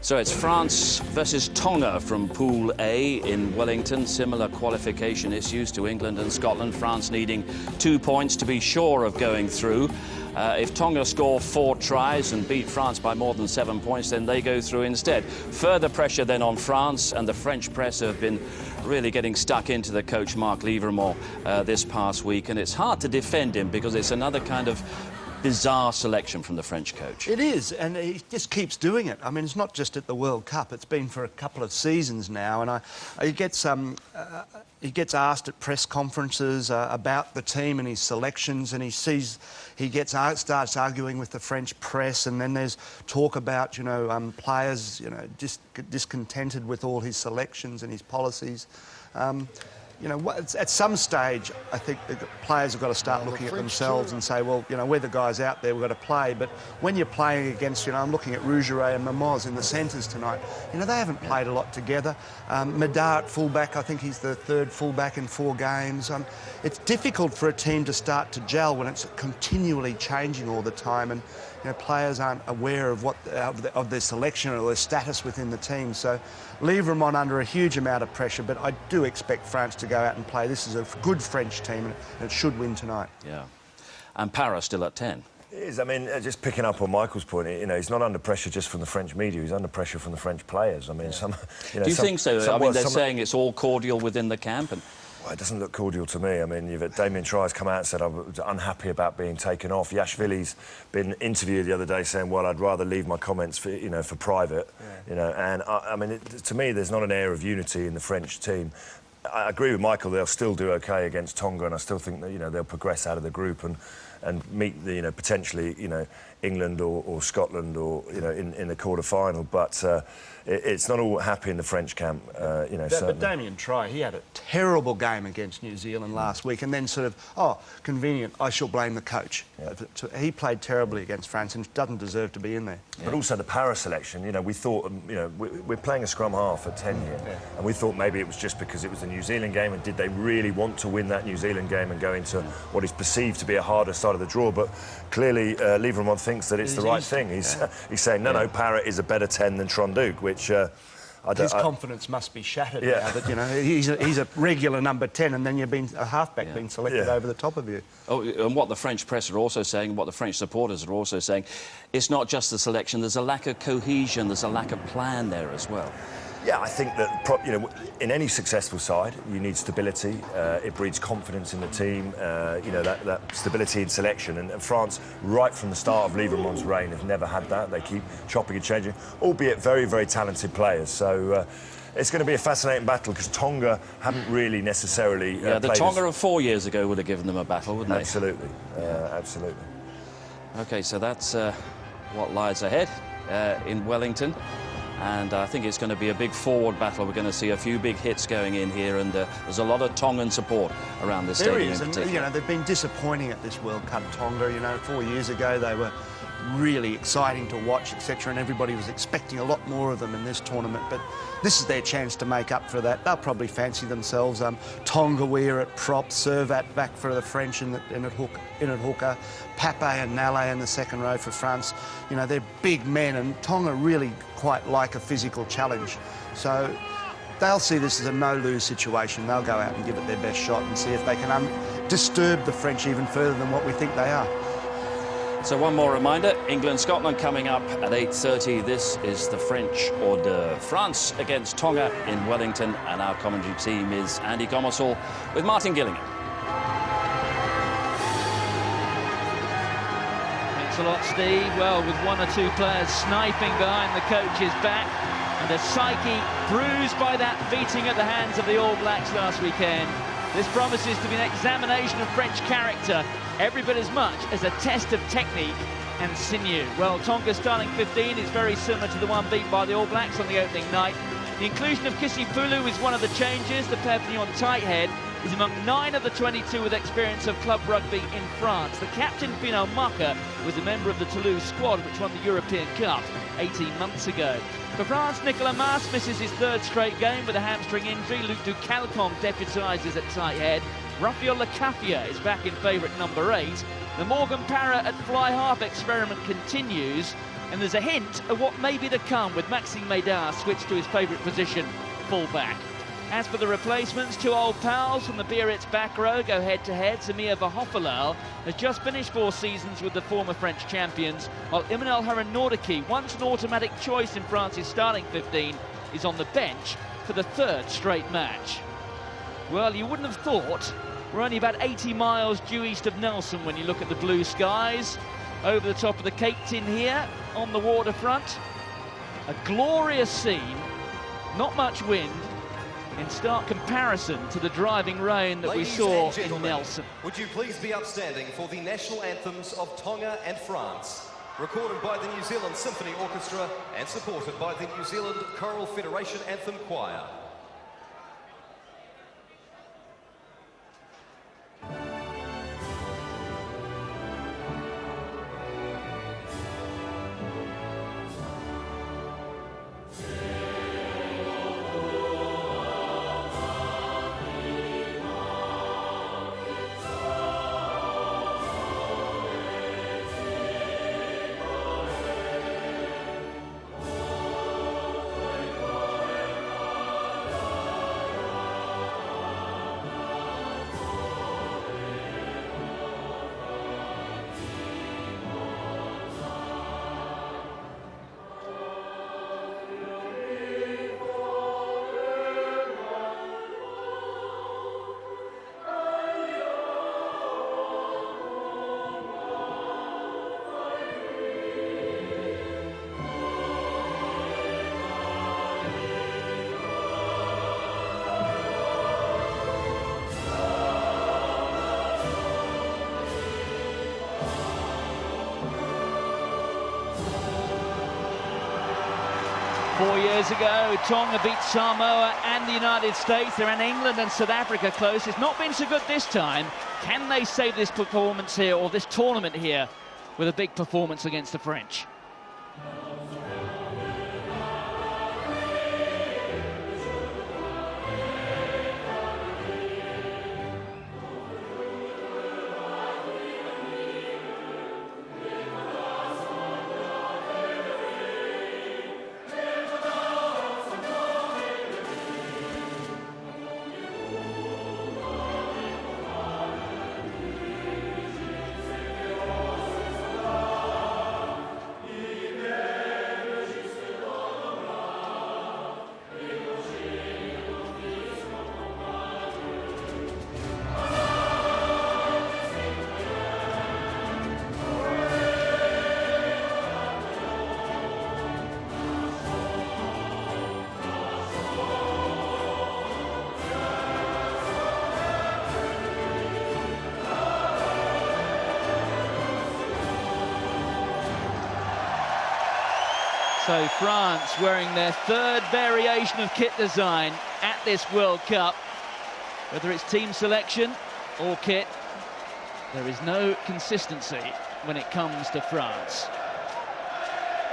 So it's France versus Tonga from Pool A in Wellington. Similar qualification issues to England and Scotland. France needing 2 points to be sure of going through. If Tonga score 4 tries and beat France by more than 7 points, then they go through instead. Further pressure then on France, and the French press have been really getting stuck into the coach Marc Livremont this past week. And it's hard to defend him because it's another kind of bizarre selection from the French coach. It is, and he just keeps doing it. I mean, it's not just at the World Cup. It's been for a couple of seasons now, and he gets asked at press conferences about the team and his selections, and he starts arguing with the French press, and then there's talk about players discontented with all his selections and his policies. At some stage, I think the players have got to start looking at themselves and say, well, we're the guys out there, we've got to play. But when you're playing against, I'm looking at Rougeray and Mermoz in the centres tonight, they haven't played a lot together. Medard at fullback, I think he's the third fullback in 4 games. It's difficult for a team to start to gel when it's continually changing all the time, and players aren't aware of of their selection or their status within the team. So Livremont under a huge amount of pressure, but I do expect France to go out and play. This is a good French team, and it should win tonight. Yeah. And Paris still at 10. It is. I mean, just picking up on Michael's point, he's not under pressure just from the French media, he's under pressure from the French players. I mean, Do you think so? I mean, they're saying it's all cordial within the camp, and well, it doesn't look cordial to me. I mean, you've had Damien Tri's come out and said I was unhappy about being taken off. Yashvili's been interviewed the other day saying, well, I'd rather leave my comments for, for private, and I mean, to me, there's not an air of unity in the French team. I agree with Michael, they'll still do OK against Tonga, and I still think that, they'll progress out of the group and meet the, potentially, England or Scotland or, in the quarter-final. But it's not all happy in the French camp, But Damien Tri, he had a terrible game against New Zealand last week, and then sort of, convenient, I shall blame the coach. Yeah. He played terribly against France and doesn't deserve to be in there. But also the Paris selection, we thought, we're playing a scrum half at 10 here, and we thought maybe it was just because it was a New Zealand game, and did they really want to win that New Zealand game and go into what is perceived to be a harder side of the draw? But clearly, Livremont thinks that it's the right thing. He's saying, no, Paris is a better 10 than Tronduc, which his confidence must be shattered now that he's a regular number 10, and then you've been a halfback being selected over the top of you. Oh, and what the French press are also saying, what the French supporters are also saying, it's not just the selection. There's a lack of cohesion. There's a lack of plan there as well. Yeah, I think that, in any successful side, you need stability. It breeds confidence in the team, that stability in selection. And France, right from the start of Livremont's reign, have never had that. They keep chopping and changing, albeit very, very talented players. So it's going to be a fascinating battle, because Tonga haven't really necessarily the Tonga of 4 years ago would have given them a battle, wouldn't they? Absolutely, absolutely. OK, so that's what lies ahead in Wellington. And I think it's going to be a big forward battle. We're going to see a few big hits going in here, and there's a lot of Tongan support around the stadium. There is, and they've been disappointing at this World Cup, Tonga. 4 years ago they were really exciting to watch, etc., and everybody was expecting a lot more of them in this tournament. But this is their chance to make up for that. They'll probably fancy themselves Tonga Weir at prop, Servat back for the French in at hooker, Pape and Nalé in the second row for France. They're big men, and Tonga really quite like a physical challenge. So they'll see this as a no-lose situation. They'll go out and give it their best shot and see if they can disturb the French even further than what we think they are. So one more reminder, England-Scotland coming up at 8:30. This is the French hors d'oeuvre. France against Tonga in Wellington, and our commentary team is Andy Gomersall with Martin Gillingham. Thanks a lot, Steve. Well, with 1 or 2 players sniping behind the coach's back, and a psyche bruised by that beating at the hands of the All Blacks last weekend, this promises to be an examination of French character, every bit as much as a test of technique and sinew. Well, Tonga's starting 15 is very similar to the one beat by the All Blacks on the opening night. The inclusion of Kisipulu is one of the changes. The Perpignan tighthead is among 9 of the 22 with experience of club rugby in France. The captain, Pino Maka, was a member of the Toulouse squad, which won the European Cup 18 months ago. For France, Nicolas Mas misses his 3rd straight game with a hamstring injury. Luc Ducalcon deputises at tight head. Raphael Lecafia is back in favourite number 8. The Morgan Parra at fly half experiment continues. And there's a hint of what may be to come with Maxime Médard switched to his favourite position, full-back. As for the replacements, two old pals from the Biarritz back row go head-to-head. Samir Vahoffalal has just finished 4 seasons with the former French champions, while Emmanuel Harunordaki, once an automatic choice in France's starting 15, is on the bench for the 3rd straight match. Well, you wouldn't have thought. We're only about 80 miles due east of Nelson when you look at the blue skies. Over the top of the Cape Tin here, on the waterfront. A glorious scene, not much wind, in stark comparison to the driving rain that we saw in Nelson. Would you please be upstanding for the national anthems of Tonga and France, recorded by the New Zealand Symphony Orchestra and supported by the New Zealand Choral Federation Anthem Choir. Four years ago, Tonga beat Samoa and the United States. They're in England and South Africa close. It's not been so good this time. Can they save this performance here, or this tournament here, with a big performance against the French? So France wearing their 3rd variation of kit design at this World Cup. Whether it's team selection or kit, there is no consistency when it comes to France.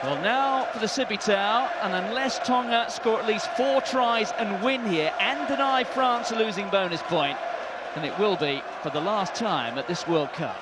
Well, now for the Sibitao, and unless Tonga score at least 4 tries and win here and deny France a losing bonus point, then it will be for the last time at this World Cup.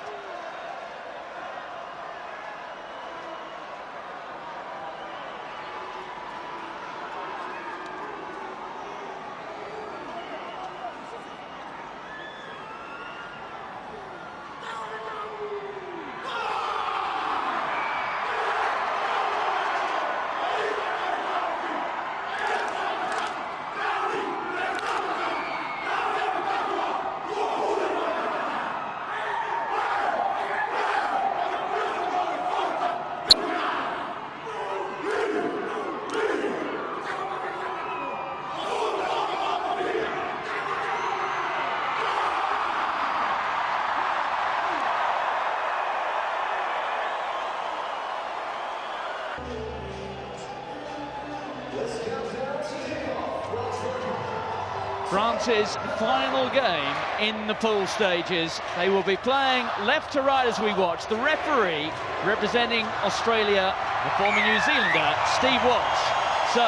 France's final game in the pool stages. They will be playing left to right as we watch. The referee, representing Australia, the former New Zealander, Steve Walsh. So,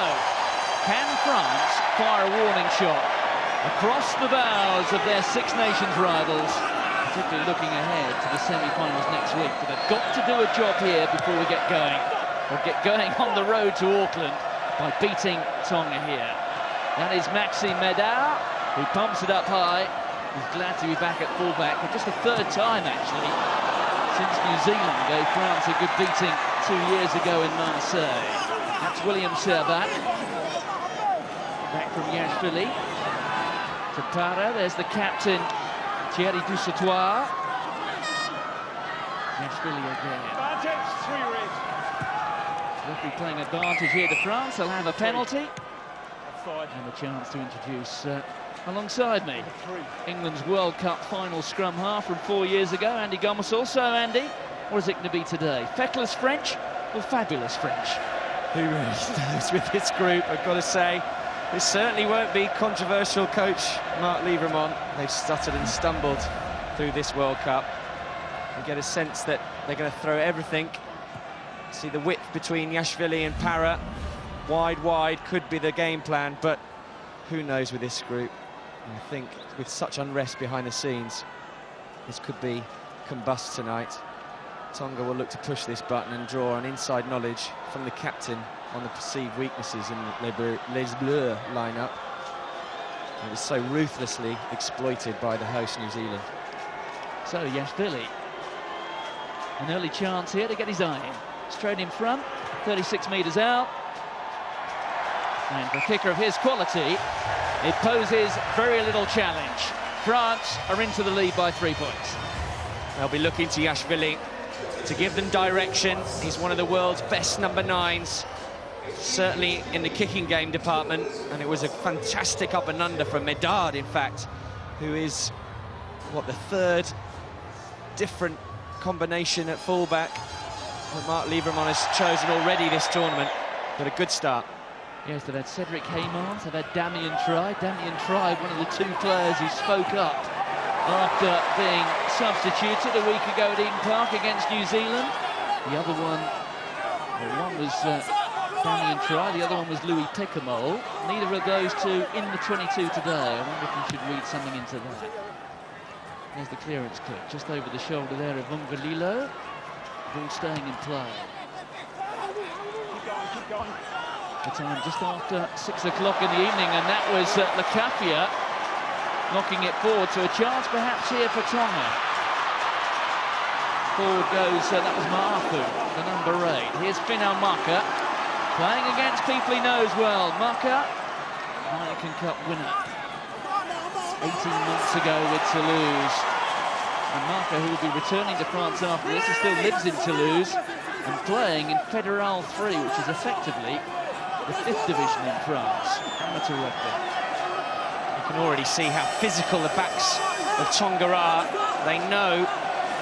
can France fire a warning shot across the bows of their Six Nations rivals, particularly looking ahead to the semi-finals next week? But they've got to do a job here before we get going. or get going on the road to Auckland by beating Tonga here. That is Maxime Medard, who pumps it up high. He's glad to be back at fullback for just the third time, actually, since New Zealand gave France a good beating 2 years ago in Marseille. That's William Servat. Back from Yashvili to Para. There's the captain, Thierry Dusautoir. Yashvili again. Advantage, 3 red. Referee playing advantage here to France. They'll have a penalty. And a chance to introduce alongside me England's World Cup final scrum half from 4 years ago, Andy Gomes. Also, Andy, what is it going to be today? Feckless French or fabulous French? Who really knows with this group? I've got to say, this certainly won't be controversial. Coach Mark Lieberman, they've stuttered and stumbled through this World Cup. You get a sense that they're going to throw everything. See the width between Yashvili and Para. Wide could be the game plan, but who knows with this group. I think with such unrest behind the scenes, this could be combust tonight. Tonga will look to push this button and draw on inside knowledge from the captain on the perceived weaknesses in the Les Bleus lineup. It was so ruthlessly exploited by the host New Zealand. So Yashvili, an early chance here to get his eye in. Straight in front, 36 metres out. And for a kicker of his quality, it poses very little challenge. France are into the lead by 3 points. They'll be looking to Yashvili to give them direction. He's one of the world's best number 9s, certainly in the kicking game department. And it was a fantastic up and under from Medard, in fact, who is, what, the 3rd different combination at fullback that Mark Lieberman has chosen already this tournament. But a good start. Yes, they've had Cedric Heymans, they've had Damien Try. Damien Try, one of the 2 players who spoke up after being substituted a week ago at Eden Park against New Zealand. The other one, well, one was Damien Try, the other one was Louis Picamole. Neither of those 2 in the 22 today. I wonder if we should read something into that. There's the clearance kick, just over the shoulder there of Vungalilo. Ball staying in play. Keep going. The time just after 6 o'clock in the evening, and that was Lacafia knocking it forward, so a chance perhaps here for Tonga. Forward goes, that was Maafu, the number 8. Here's Finau Maka, playing against people he knows well. Maka, Heineken Cup winner 18 months ago with Toulouse. And Maka, who will be returning to France after this, he still lives in Toulouse and playing in Fédéral 3, which is effectively the 5th division in France, amateur rugby. You can already see how physical the backs of Tonga are. They know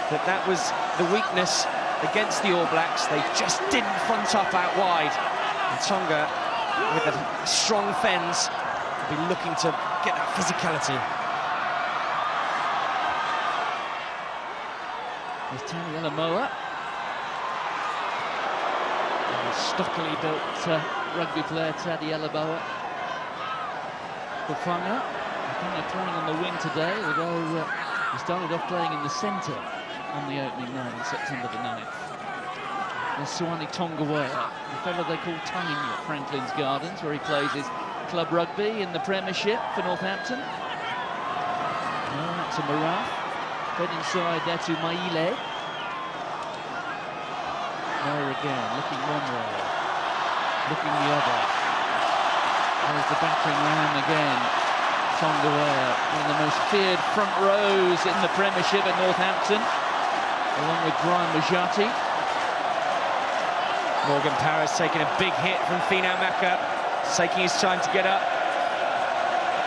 that that was the weakness against the All Blacks. They just didn't front up out wide. And Tonga, with the strong fens, will be looking to get that physicality. There's Taniela Moa. Stockily built rugby player Tadiela Moa. Bafanga playing on the wing today, although he started off playing in the centre on the opening night on September the 9th. There's Suani Tongawa, the fellow they call Tane at Franklin's Gardens, where he plays his club rugby in the Premiership for Northampton. That's a Maraf. Fed inside there to Maile. There again, looking one way, looking the other. There's the battering ram again. Tongawa, one of the most feared front rows in the Premiership at Northampton, along with Brian Mujati. Morgan Parra's taking a big hit from Finau Maka, taking his time to get up.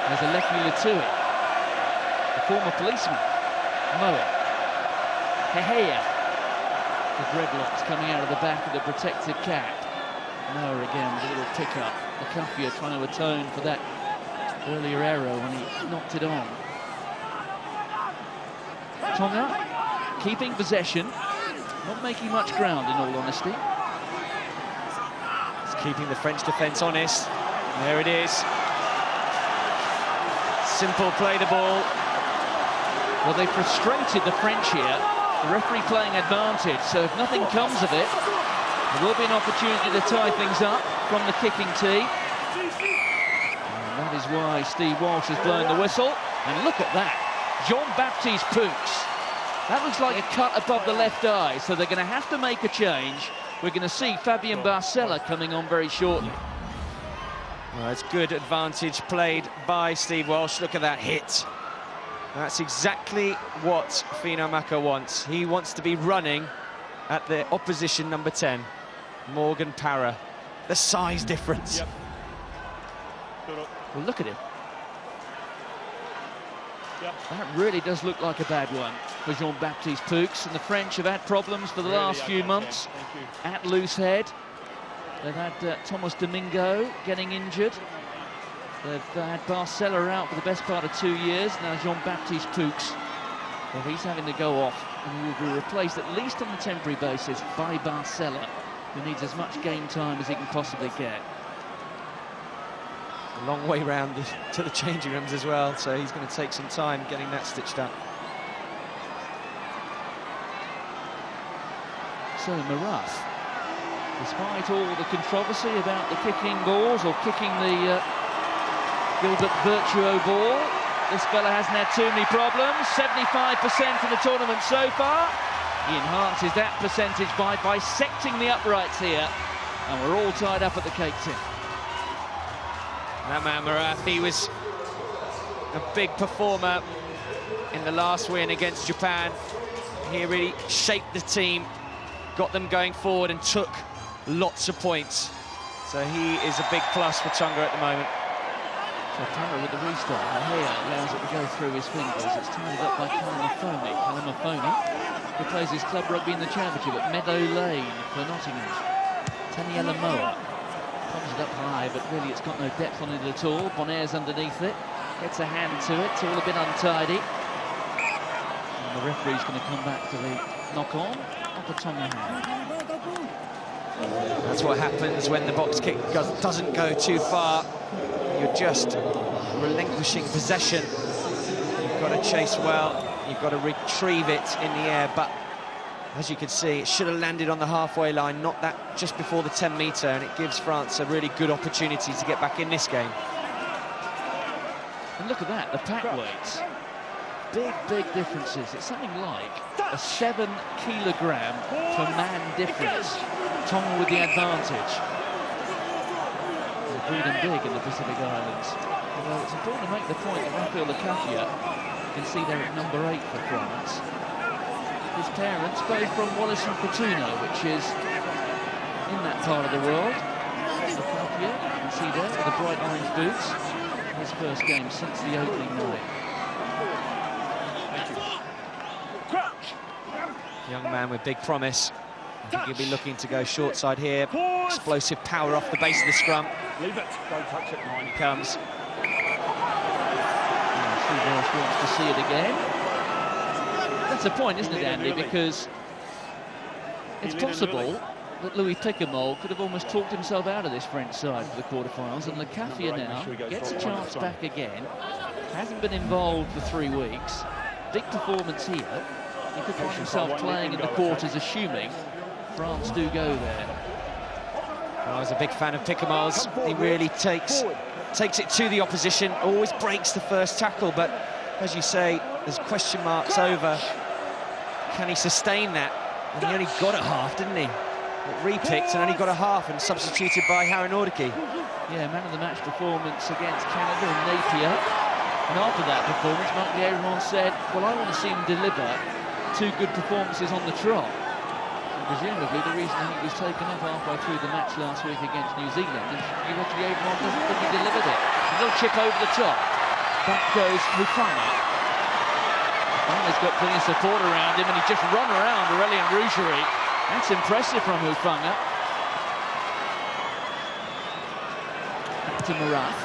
There's a Lefty Latui, the former policeman, Moa. Heheya. The dreadlocks coming out of the back of the protective cap. Moa again with a little pick-up. Lacafia trying to atone for that earlier error when he knocked it on. Tonga keeping possession, not making much ground in all honesty. It's keeping the French defence honest. There it is. Simple play the ball. Well, they frustrated the French here. The referee playing advantage, so if nothing comes of it, There will be an opportunity to tie things up from the kicking tee. And that is why Steve Walsh has blown the whistle. And look at that, Jean-Baptiste Poux. That looks like a cut above the left eye, so they're going to have to make a change. We're going to see Fabien Barcella coming on very shortly. Well, it's good advantage played by Steve Walsh. Look at that hit. That's exactly what Fino Maka wants. He wants to be running at the opposition number 10, Morgan Parra. The size difference. Yep. Well, look at him. Yep. That really does look like a bad one for Jean-Baptiste Poux, and the French have had problems for the last few months at loose head. They've had Thomas Domingo getting injured. They've had Barcella out for the best part of 2 years. Now Jean-Baptiste Poux, well, he's having to go off, and he will be replaced, at least on a temporary basis, by Barcella, who needs as much game time as he can possibly get. A long way round to the changing rooms as well, so he's going to take some time getting that stitched up. So Maraf, despite all the controversy about the kicking balls or kicking the Gilbert Virtuo ball, this fella hasn't had too many problems. 75% in the tournament so far. He enhances that percentage by bisecting the uprights here, and we're all tied up at the cake tin. That man Maraf, he was a big performer in the last win against Japan. He really shaped the team, got them going forward and took lots of points. So he is a big plus for Tonga at the moment. So Parra with the restart, and here allows it to go through his fingers. It's tied up by Kalamafoni. Kalamafoni, who plays his club rugby in the championship at Meadow Lane for Nottingham. Taniela Moa comes it up high, but really it's got no depth on it at all. Bonaire's underneath it, gets a hand to it. It's all a bit untidy. And the referee's going to come back to the knock-on of the Tonga hand. That's what happens when the box kick doesn't go too far. You're just relinquishing possession. You've got to chase well, you've got to retrieve it in the air, but as you can see, it should have landed on the halfway line, not that just before the 10-metre, and it gives France a really good opportunity to get back in this game. And look at that, the pack weights. Big differences. It's something like a 7-kilogram per man difference. Tonga with the advantage. They're breeding big in the Pacific Islands. Although it's important to make the point that Raphael Lecafia, you can see there at number 8 for France. His parents, both from Wallis and Fortuna, which is in that part of the world. Lecafia, you can see there with the bright orange boots. His first game since the opening night. Young man with big promise. I think he'll be looking to go short side here. Explosive power off the base of the scrum. Leave it, don't touch it. On he comes. Steve Walsh wants to see it again. That's the point, isn't it, Andy? Because it's possible that Louis Picamol could have almost talked himself out of this French side for the quarterfinals, and Lecafia now gets a chance back again. Hasn't been involved for 3 weeks. Big performance here. He could find himself playing in the quarters, assuming France do go there. I was a big fan of Picamol's. He really takes it to the opposition, always breaks the first tackle, but as you say, there's question marks over. Can he sustain that? And he only got a half, didn't he? Repicked and only got a half and substituted by Harry Nordicke. Yeah, man of the match performance against Canada and Napier. And after that performance, Marc Liégeron said, well, I want to see him deliver 2 good performances on the trot. And presumably the reason he was taken off halfway through the match last week against New Zealand is Liégeron doesn't think he delivered it. A little chip over the top. Back goes Hufanga. He's got plenty of support around him, and he just run around Aurélien Rougerie. That's impressive from Hufanga. Back to Maraf.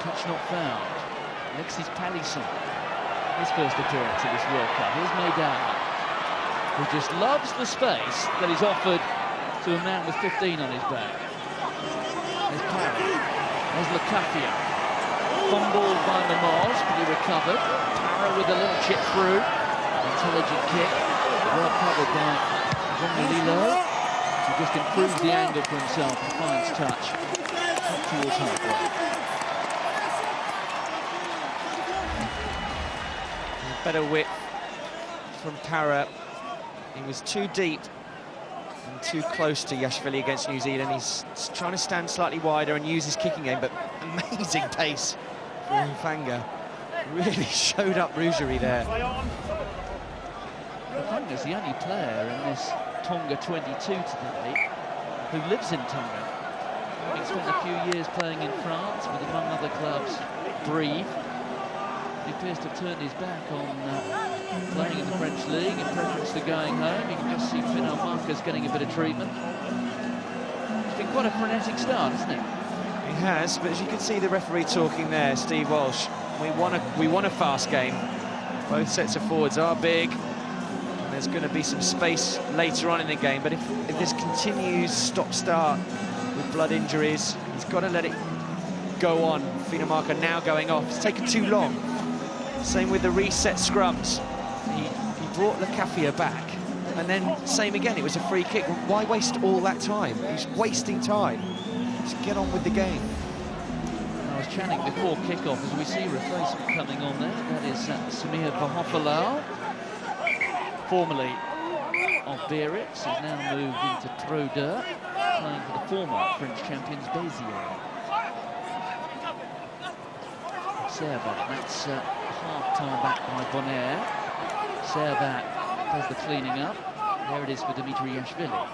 Touch not found. Alexis Palisson, his first appearance at this World Cup. Here's Meidara, who just loves the space that is offered to a man with 15 on his back. There's Parra. There's Lecafia. Fumbled by Mamoz, but he recovered. Parra with a little chip through. Intelligent kick. Well covered by Lilo, who just improves the angle for himself and finds touch up towards halfway. Better width from Para. He was too deep and too close to Yashvili against New Zealand. He's trying to stand slightly wider and use his kicking game, but amazing pace from Mfanga. Really showed up Rougerie there. Mfanga's the only player in this Tonga 22 today who lives in Tonga. He spent a few years playing in France with, among other clubs, Brive. He appears to have turned his back on playing in the French league in preference to going home. You can just see Finn Marcus getting a bit of treatment. It's been quite a frenetic start, hasn't it? He has, but as you can see the referee talking there, Steve Walsh, we want a fast game. Both sets of forwards are big, and there's going to be some space later on in the game, but if this continues stop-start with blood injuries, he's got to let it go on. Finamarka now going off. It's taken too long. Same with the reset scrums. He brought Lecafia back, and then same again, it was a free kick. Why waste all that time? He's wasting time. Just get on with the game. I was chatting before kick-off as we see replacement coming on there. That is Samir Bahofalau, formerly of Biarritz, has now moved into Pro 2, playing for the former French champions Béziers. Servat, that's half-time back by Bonaire. Servat does the cleaning up. There it is for Dimitri Yashvili.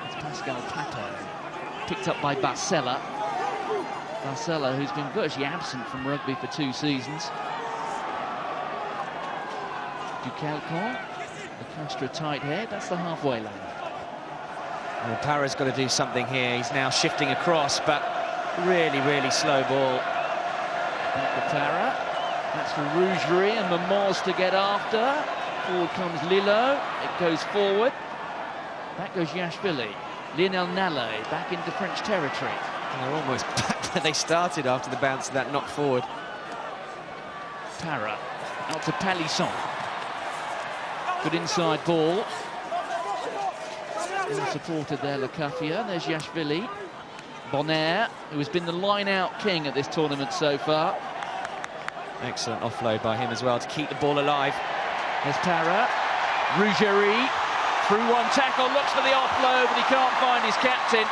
It's Pascal Pato, picked up by Barcella. Barcella, who's been virtually absent from rugby for 2 seasons. Ducalcon, the Castra tight head, that's the halfway line. Well, Para's got to do something here. He's now shifting across, but really slow ball. Back to Para. That's for Rougerie and Mamoz to get after. Forward comes Lilo. It goes forward. Back goes Yashvili. Lionel Nallet back into French territory. And they're almost back where they started after the bounce of that knock forward. Para out to Palisson. Good inside ball. Well supported there, Lecafia. There's Yashvili. Bonaire, who has been the line-out king at this tournament so far. Excellent offload by him as well to keep the ball alive. There's Para. Rougerie through one tackle, looks for the offload, but he can't find his captain.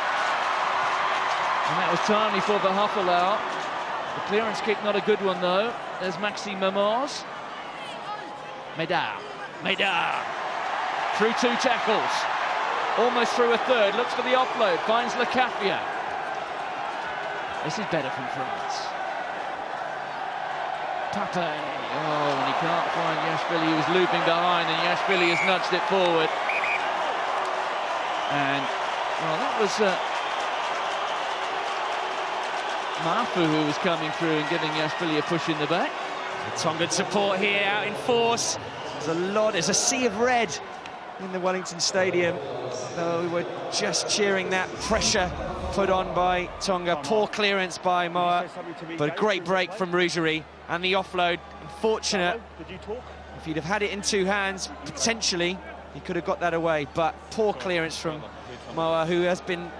And that was timely for Bahofalau. The clearance kick, not a good one, though. There's Maxime Mamoz. Médard. Through 2 tackles. Almost through a third, looks for the offload, finds Lecafia. This is better from France. Pape. Oh, and he can't find Yashvili. He was looping behind, and Yashvili has nudged it forward. And, well, that was Mafu who was coming through and giving Yashvili a push in the back. Tongan support here, out in force. There's a sea of red in the Wellington Stadium. Though we were just cheering that pressure put on by Tonga. Poor clearance by Moa, but a great break from Rougerie. And the offload, unfortunate. If he'd have had it in 2 hands, potentially, he could have got that away. But poor clearance from Moa, who has been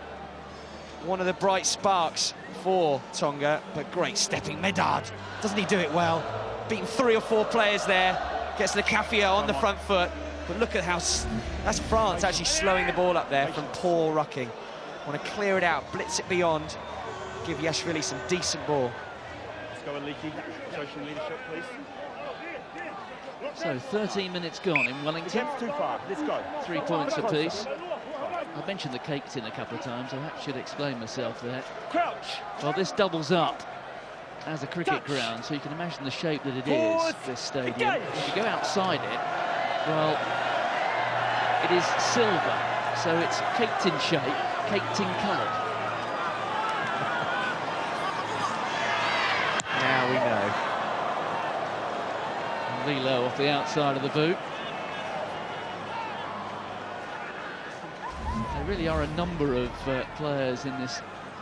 one of the bright sparks for Tonga. But great stepping. Médard, doesn't he do it well? Beating 3 or 4 players there. Gets Lecafia on the front foot. But look at how... That's France actually slowing the ball up there from poor rucking. Want to clear it out, blitz it beyond, give Yashvili some decent ball. Let's go and Leaky. Social leadership, please. So 13 minutes gone in Wellington. Too far. Let's go. 3 points apiece. I mentioned the cake tin a couple of times. I should explain myself there. Crouch. Well, this doubles up as a cricket ground, so you can imagine the shape that it is, this stadium. If you go outside it, well, it is silver, so it's cake tin shape, cake tin coloured. Now we know. Lilo off the outside of the boot. There really are a number of players in this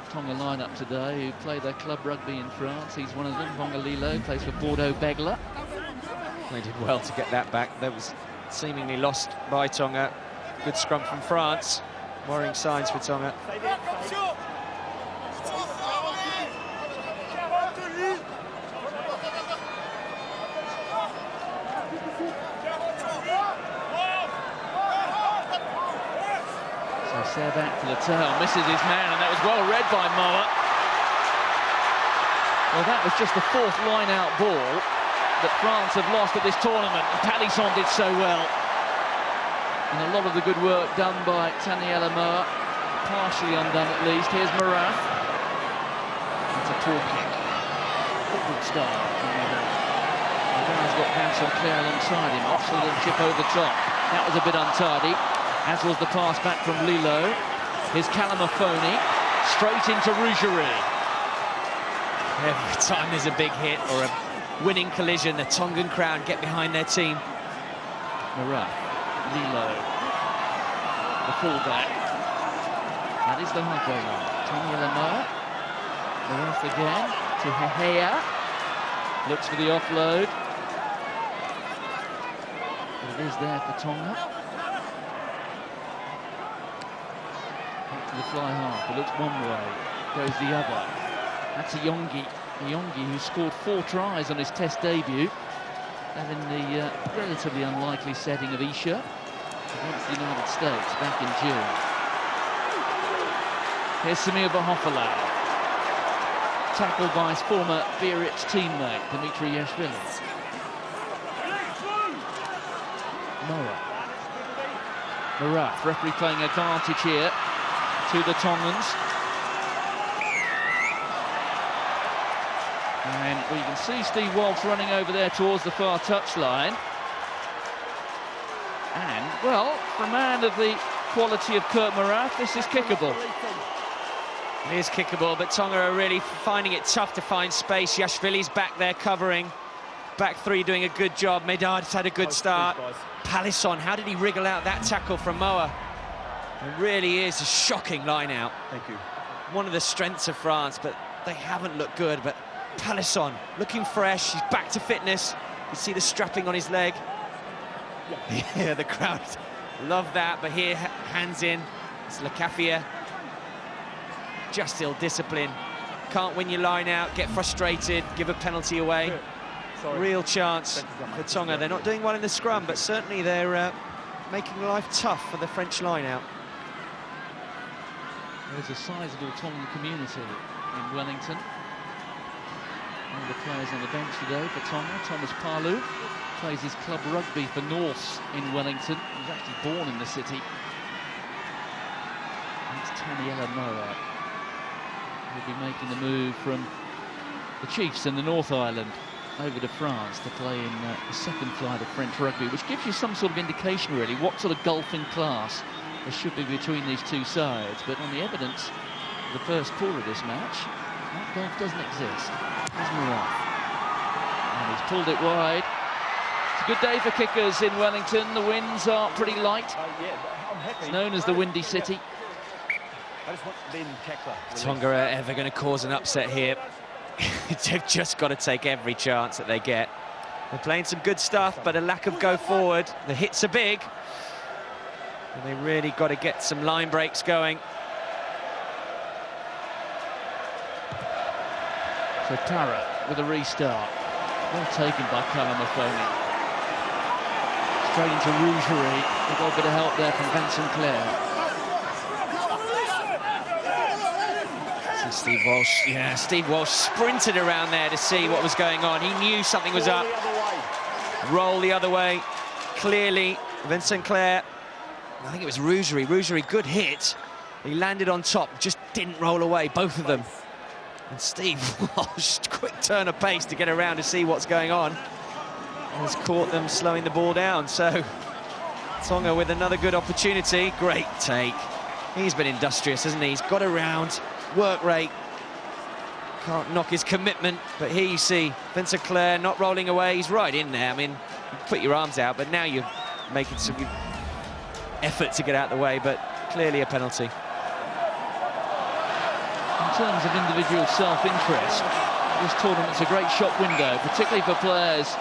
Tonga lineup today who play their club rugby in France. He's one of them, Vonga Lilo, plays for Bordeaux Begla. They did well to get that back. That was seemingly lost by Tonga. Good scrum from France. Worrying signs for Tonga. So back to the tail, misses his man, and that was well read by Moa. Well, that was just the fourth line-out ball that France have lost at this tournament, and Palisson did so well. And a lot of the good work done by Taniela Moa, partially undone at least. Here's Marath. It's a poor kick. Football style from Marath. Marath's got Vincent Clair alongside him. Oxford and chip over the top. That was a bit untidy, as was the pass back from Lilo. Here's Calamafoni, straight into Rougerie. Every time there's a big hit or a winning collision, the Tongan crowd get behind their team. Marath, Lilo, the fullback. That is the halfway line. Taniela Moa. Marath again to Hehea. Looks for the offload. It is there for Tonga. The fly half, it looks one way, goes the other. That's a Yongi who scored 4 tries on his Test debut, and in the relatively unlikely setting of Isha against the United States back in June. Here's Samir Bahofalau, tackled by his former Biarritz teammate Dimitri Yashvili. Moa. Marath, referee playing advantage here to the Tongans. And we can see Steve Walsh running over there towards the far touchline. And, well, for a man of the quality of Kurt Marath, this is kickable. It is kickable, but Tonga are really finding it tough to find space. Yashvili's back there covering. Back three doing a good job. Medard's had a good start. Palisson, how did he wriggle out that tackle from Moa? It really is a shocking line-out. Thank you. One of the strengths of France, but they haven't looked good. But Palisson, looking fresh, he's back to fitness. You see the strapping on his leg. Yeah, the crowd love that, but here, hands in. It's Lacafia. Just ill-discipline. Can't win your line-out, get frustrated, give a penalty away. Real chance for Tonga. They're not doing well in the scrum, but certainly they're making life tough for the French line-out. There's a sizable Tongan community in Wellington. One of the players on the bench today for Tonga, Thomas Palu, plays his club rugby for Norse in Wellington. He was actually born in the city. And it's Taniela Moa who'll be making the move from the Chiefs in the North Island over to France to play in the second flight of French rugby, which gives you some sort of indication, really, what sort of golfing class there should be between these two sides. But on the evidence of the first quarter of this match, that golf doesn't exist. Here's Marath. And he's pulled it wide. It's a good day for kickers in Wellington. The winds are pretty light. It's known as the Windy City. Tonga are ever going to cause an upset here. They've just got to take every chance that they get. They're playing some good stuff, but a lack of go forward. The hits are big. And they really got to get some line breaks going. So Tara with a restart. Well taken by Calamafoni. Straight into Rougerie. They got a bit of help there from Vincent Clair. Steve Walsh, yeah, Steve Walsh sprinted around there to see what was going on. He knew something was up. Roll the other way. Clearly, Vincent Clair, I think it was Rougerie. Rougerie, good hit. He landed on top, just didn't roll away, both of them. And Steve Walsh, quick turn of pace to get around to see what's going on. Has caught them slowing the ball down. So Tonga with another good opportunity. Great take. He's been industrious, hasn't he? He's got around. Work rate, can't knock his commitment, but here you see Vincent Clair not rolling away. He's right in there. I mean, you put your arms out, but now you're making some effort to get out of the way, but clearly a penalty. In terms of individual self-interest, this tournament's a great shop window, particularly for players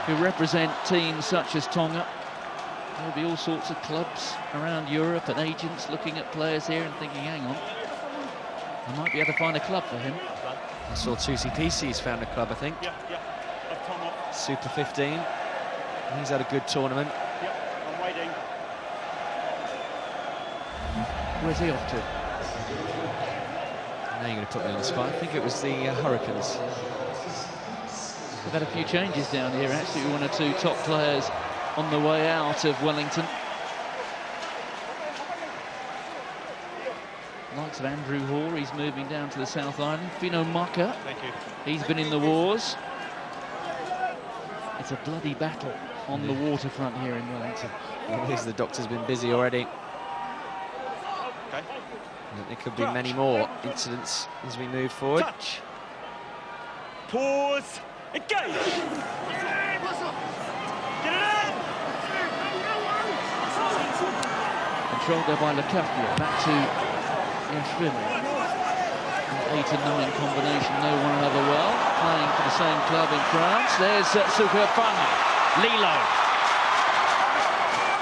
who represent teams such as Tonga. There'll be all sorts of clubs around Europe and agents looking at players here and thinking, hang on, I might be able to find a club for him. I saw Tusi PC's found a club, I think. Yeah. Tom off. Super 15. He's had a good tournament. Yep, I'm waiting. Where's he off to? Now you're going to put me on the spot. I think it was the Hurricanes. We've had a few changes down here, actually. One or two top players on the way out of Wellington. Likes of Andrew Hoare, he's moving down to the South Island. Fino Maka, Thank you. he's been in the wars. It's a bloody battle on the waterfront here in Wellington. Well, the doctor's been busy already. Okay. There could be many more incidents as we move forward. Touch. Pause. Engage. Get it out. Controlled there by Lecafia, back to Yashvili. 8 and 9 combination, know one another well, playing for the same club in France. There's Sukafanga, Lilo.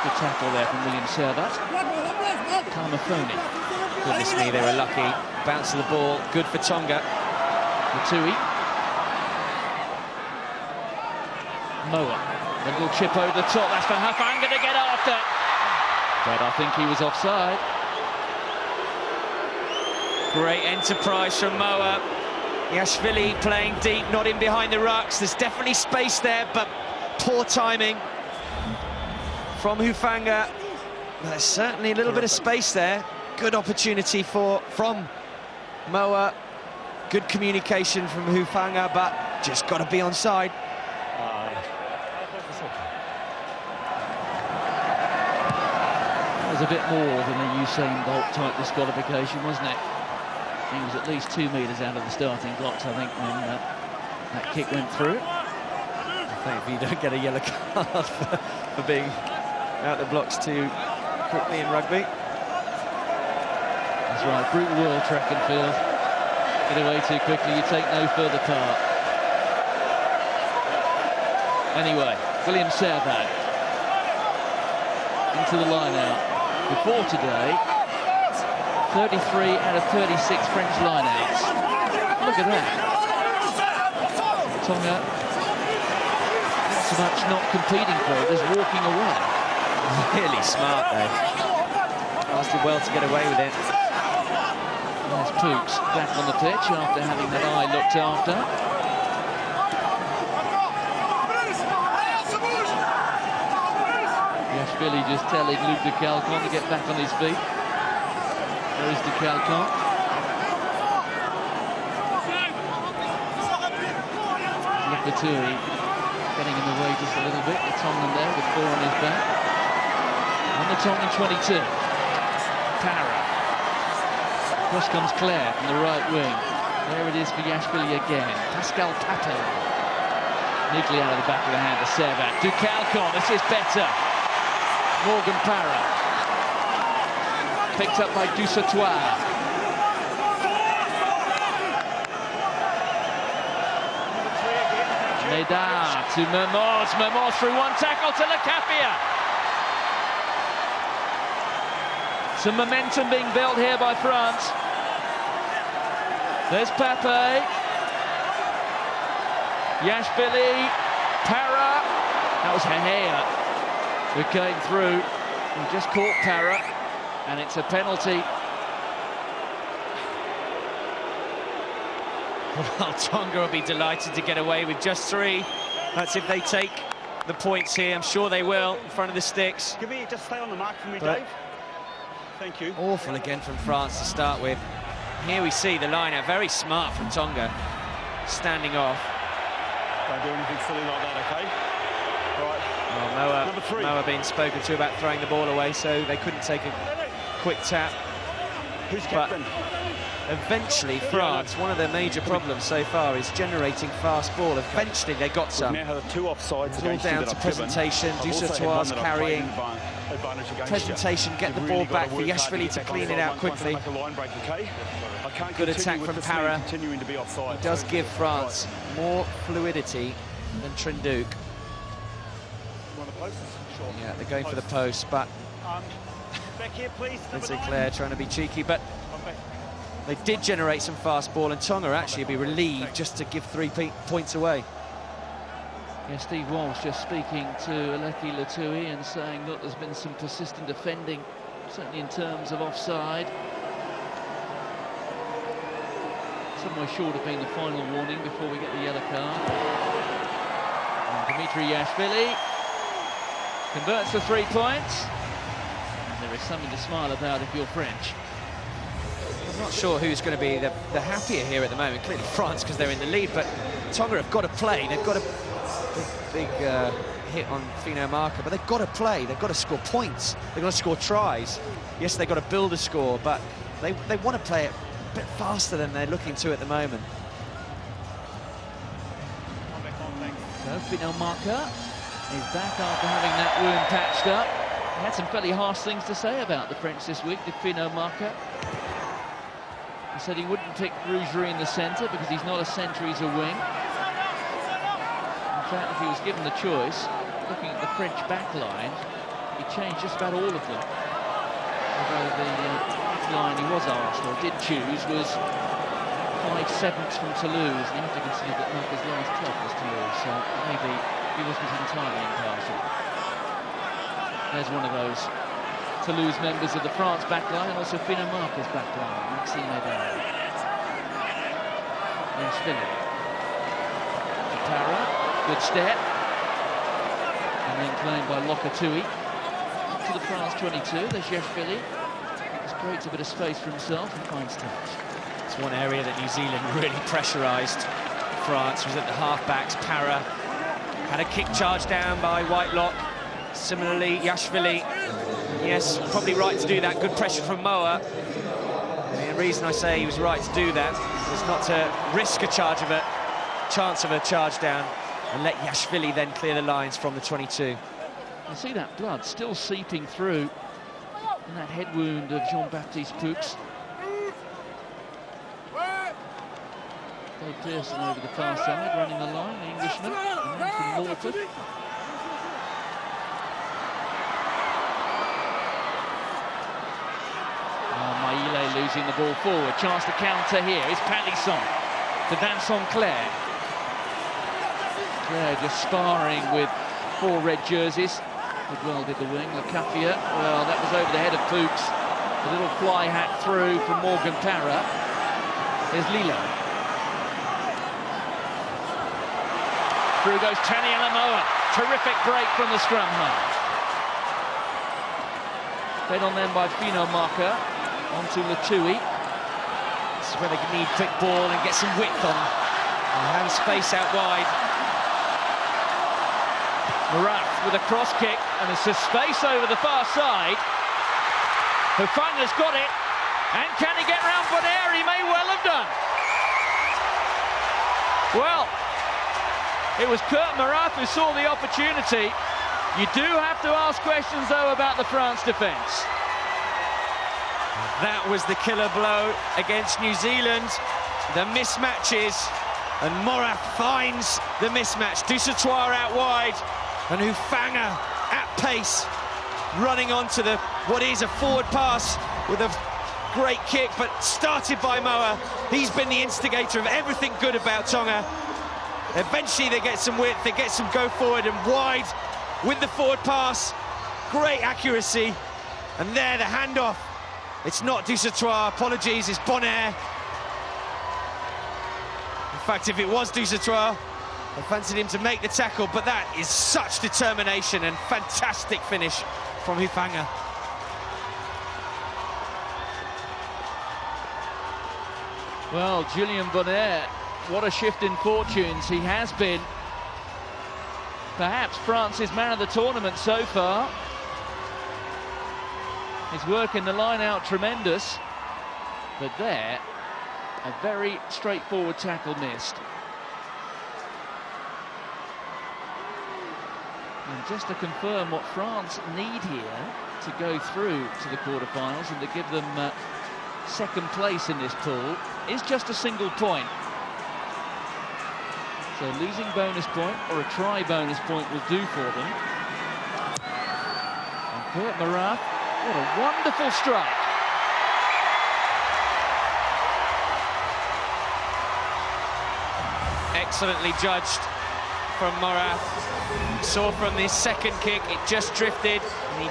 Good tackle there from William Servat. Carmafoni. Goodness me, they were lucky. Bounce of the ball, good for Tonga. Matui. Moa. A little chip over the top. That's for Hafanga to get after. But I think he was offside. Great enterprise from Moa. Yashvili playing deep, not in behind the rucks. There's definitely space there, but poor timing from Hufanga. There's certainly a little bit of space there. Good opportunity from Moa. Good communication from Hufanga, but just got to be onside. That was a bit more than a Usain Bolt type disqualification, wasn't it? He was at least 2 metres out of the starting blocks, I think, when that kick went through. I think if you don't get a yellow card for being out the blocks too quickly in rugby. That's right, brutal world track and field. Get away too quickly, you take no further part. Anyway, William Servat into the line-out. Before today, 33 out of 36 French line-outs. Look at that. Tonga, not so much not competing for it, just walking away. Really smart, though. Did well to get away with it. There's Pooks back on the pitch after having that eye looked after. Yashvili just telling Luc de Calcon to get back on his feet. There is de Calcon. Lepatui getting in the way just a little bit. The Tongan there with 4 on his back. On the Tongan 22. Para. Cross comes Claire from the right wing. There it is for Yashvili again. Pascal Pape. Neatly out of the back of the hand to Servat. Du Calcon, this is better. Morgan Para. Picked up by Dusatoir. Nedar to Mermoz. Mermoz through one tackle to Lecafia. Some momentum being built here by France. There's Pape. Yashvili. Para. That was Hehea who came through. He just caught Para. And it's a penalty. Well, Tonga will be delighted to get away with just 3. That's if they take the points here. I'm sure they will, in front of the sticks. Give me, just stay on the mark for me, But Dave. Thank you. awful again from France to start with. Here we see the line out, very smart from Tonga, standing off. Don't do anything silly like that, okay? All right. Well, Number 3. Moa being spoken to about throwing the ball away, so they couldn't take a quick tap. Who's But captain? eventually, France, one of their major problems so far is generating fast ball. Eventually, they got some. We've now had 2 offsides. It's all down to presentation. Dusatoir's carrying. Presentation, get the ball back for Yashvili to clean it out quickly. Good attack from Para. He does give France more fluidity than Trinduk. on the post. Sure. Yeah, they're going for the post, but Back here, please. Sinclair trying to be cheeky, but they did generate some fast ball, and Tonga actually be relieved just to give 3 points away. Yeah, Steve Walsh just speaking to Aleki Latui and saying, look, there's been some persistent defending, certainly in terms of offside. Somewhere short of being the final warning before we get the yellow card. And Dimitri Yashvili converts the 3 points. And there is something to smile about if you're French. I'm not sure who's going to be the happier here at the moment. Clearly France, because they're in the lead, but Tonga have got to play. They've got a big hit on Fino Marker, but they've got to play. They've got to score points. They've got to score tries. Yes, they've got to build a score, but they want to play it a bit faster than they're looking to at the moment. So Fino Marker is back after having that wound patched up. He had some fairly harsh things to say about the French this week, did Fino Marker. He said he wouldn't pick Rougerie in the centre because he's not a centre, he's a wing. In fact, if he was given the choice, looking at the French back line, he'd change just about all of them. Although the back line he was asked, or did choose, was 5/7 from Toulouse. And you have to consider that Marker's last club was Toulouse, so maybe he wasn't entirely impartial. There's one of those Toulouse members of the France back line, and also Fino Marker's back line, Maxime Edin. Yashvili. Para, good step. And then claimed by Lokatui. Up to the France 22, there's Yashvili. Just creates a bit of space for himself and finds touch. It's one area that New Zealand really pressurised France, was at the half-backs. Para had a kick charge down by Whitelock. Similarly, Yashvili, yes, probably right to do that. Good pressure from Moa. And the reason I say he was right to do that was not to risk a chance of a charge down and let Yashvili then clear the lines from the 22. You see that blood still seeping through in that head wound of Jean-Baptiste Poux. Dave Pearson over the far side, running the line, the Englishman, and then from Lawford. Maile losing the ball forward. Chance to counter here. It's Palisson to Vincent Clair. Clair just sparring with 4 red jerseys. Did well, did the wing. Lacafia, well, that was over the head of Poux. A little fly hack through from Morgan Parra. There's Lilo. Through goes Tani Alamoa. Terrific break from the scrum half. Fed on then by Fino Marker. Onto Latui. This is where they need quick ball and get some width on. And have space out wide. Morath with a cross kick, and it's a space over the far side. Hufanga's got it, and can he get round Bonaire? He may well have done. Well, it was Kurt Morath who saw the opportunity. You do have to ask questions, though, about the France defence. That was the killer blow against New Zealand. The mismatches, and Morath finds the mismatch. Dusautoir out wide, and Hufanga at pace, running onto what is a forward pass with a great kick, but started by Moa. He's been the instigator of everything good about Tonga. Eventually they get some width, they get some go forward and wide with the forward pass. Great accuracy, and there the handoff. It's not Dusautoir, apologies, it's Bonaire. In fact, if it was Dusautoir, I fancied him to make the tackle, but that is such determination and fantastic finish from Hufanga. Well, Julien Bonaire, what a shift in fortunes he has been. Perhaps France's man of the tournament so far. His work in the line-out tremendous, but there, a very straightforward tackle missed. And just to confirm what France need here to go through to the quarterfinals and to give them second place in this pool is just a single point. So losing bonus point or a try bonus point will do for them. Bert Marat, what a wonderful strike. Excellently judged from Marat. Saw from this second kick, it just drifted, and he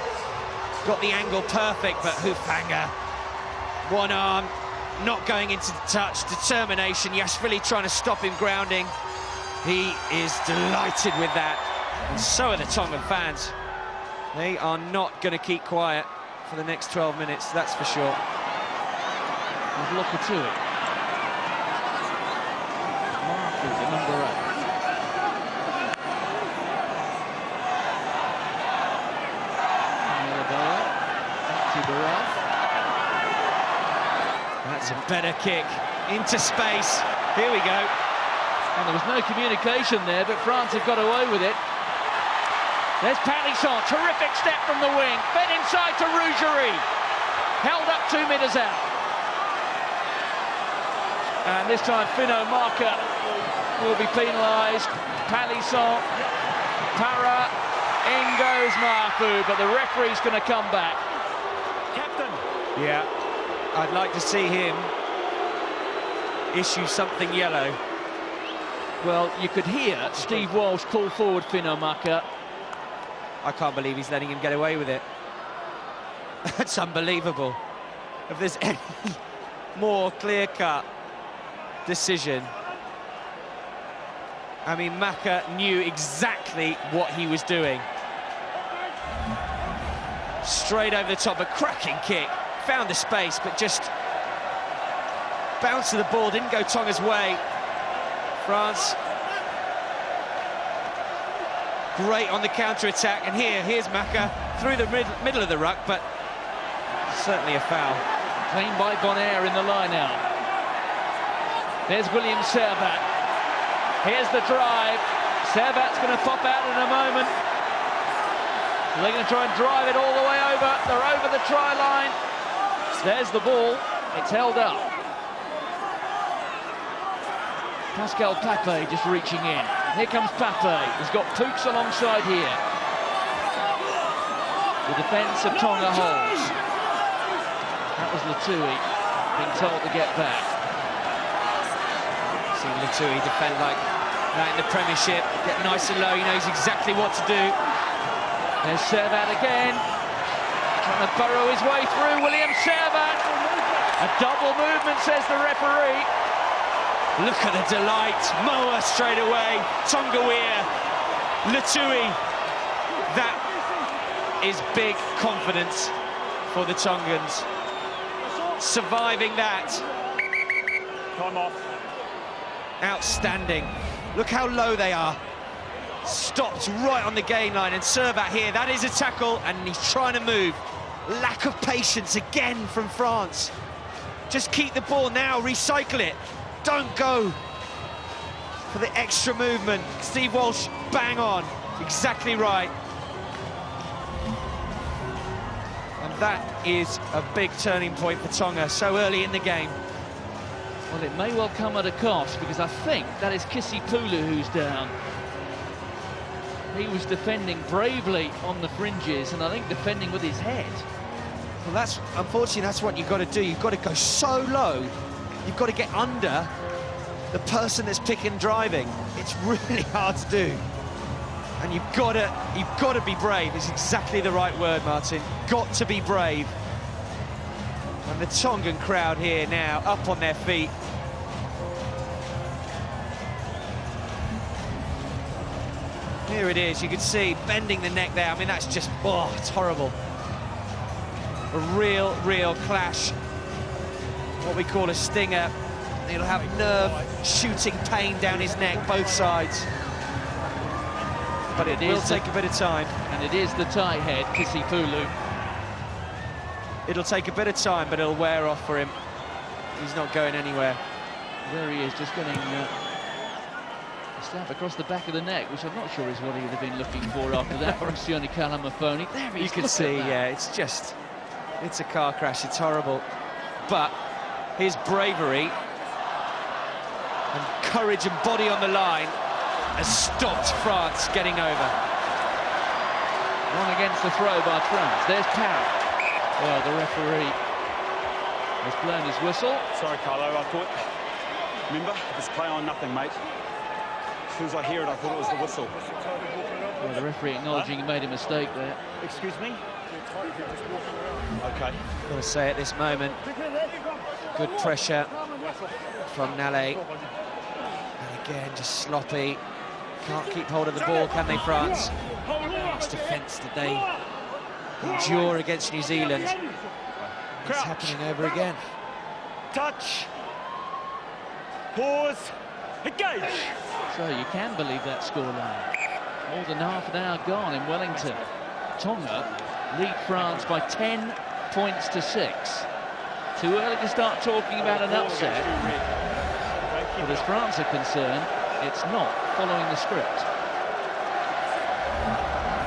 got the angle perfect, but Hufanga, one arm, not going into the touch, determination. Yashvili trying to stop him grounding. He is delighted with that, and so are the Tongan fans. They are not going to keep quiet for the next 12 minutes, that's for sure. Look at it. Marfu, the number 8. That's a better kick into space. Here we go. And there was no communication there, but France have got away with it. There's Palisson, terrific step from the wing, fed inside to Rougerie. Held up 2 meters out. And this time Finno Marker will be penalised. Palisson, Para, in goes Marfu, but the referee's going to come back. Captain. Yeah, I'd like to see him issue something yellow. Well, you could hear Steve Walsh call forward Finno Marker. I can't believe he's letting him get away with it. That's unbelievable. If there's any more clear-cut decision. I mean, Maka knew exactly what he was doing. Straight over the top, a cracking kick. Found the space, but just bounced to the ball, didn't go Tonga's way. France great on the counter-attack, and here's Maka through the middle of the ruck, but certainly a foul. Claimed by Bonaire in the line-out. There's William Servat. Here's the drive. Servat's going to pop out in a moment. They're going to try and drive it all the way over. They're over the try line. There's the ball. It's held up. Pascal Pape just reaching in. Here comes Pape. He's got Pooks alongside here. The defence of Tonga holds. That was Latui being told to get back. See Latui defend like that in the Premiership. Get nice and low, he knows exactly what to do. There's Servat again. Trying to burrow his way through. William Servat. A double movement, says the referee. Look at the delight. Moa straight away. Tongaweer. Latui. That is big confidence for the Tongans. Surviving that. Time off. Outstanding. Look how low they are. Stopped right on the gain line, and Servat here. That is a tackle, and he's trying to move. Lack of patience again from France. Just keep the ball now, recycle it. Don't go for the extra movement. Steve Walsh, bang on. Exactly right. And that is a big turning point for Tonga so early in the game. Well, it may well come at a cost, because I think that is Kisipulu who's down. He was defending bravely on the fringes, and I think defending with his head. Well, that's unfortunately that's what you've got to do. You've got to go so low. You've got to get under the person that's picking driving. It's really hard to do, and you've got to be brave. It's exactly the right word, Martin. Got to be brave. And the Tongan crowd here now up on their feet. Here it is. You can see bending the neck there. I mean, that's just it's horrible. A real clash. What we call a stinger. He'll have nerve shooting pain down his neck, both sides. But it will take a bit of time. And it is the tie head, Kisipulu. It'll take a bit of time, but it'll wear off for him. He's not going anywhere. There he is, just getting a slap across the back of the neck, which I'm not sure is what he would have been looking for after that from Sione Kalamafoni. There he is. You can see, yeah, it's a car crash, it's horrible. But his bravery and courage and body on the line has stopped France getting over. On against the throw by France. There's Parrott. Well, the referee has blown his whistle. Sorry, Carlo, I thought... Remember, it's play on nothing, mate. As soon as I hear it, I thought it was the whistle. Well, the referee acknowledging he made a mistake there. Excuse me? OK. Got to say at this moment, good pressure from Nale. And again, just sloppy. Can't keep hold of the ball, can they, France? It's defence that they endure against New Zealand. It's happening over again. Touch. Pause. Engage. So you can believe that scoreline. More than half an hour gone in Wellington. Tonga lead France by 10 points to 6. Too early to start talking about an upset. But as France are concerned, it's not following the script.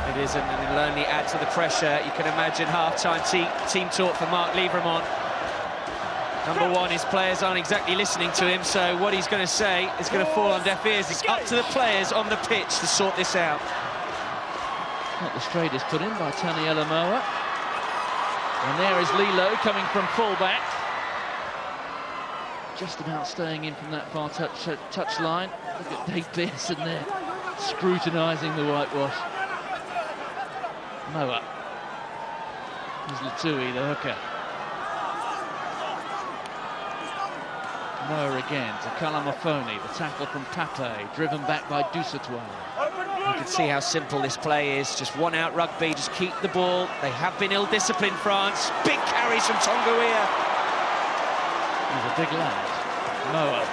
It isn't, and it'll only add to the pressure. You can imagine half-time team talk for Mark Lieberman. Number one, his players aren't exactly listening to him, so what he's going to say is going to fall on deaf ears. It's up to the players on the pitch to sort this out. Not the straightest put in by Taniela Moa. And there is Lilo coming from full-back. Just about staying in from that far touch line. Look at Dave Pearson there, scrutinising the whitewash. Moa. There's Latui, the hooker. Moa again to Kalamafoni, the tackle from Pape, driven back by Dusatoir. You can see how simple this play is. Just one-out rugby, just keep the ball. They have been ill-disciplined, France. Big carries from Tonga. He's a big lad. Moa.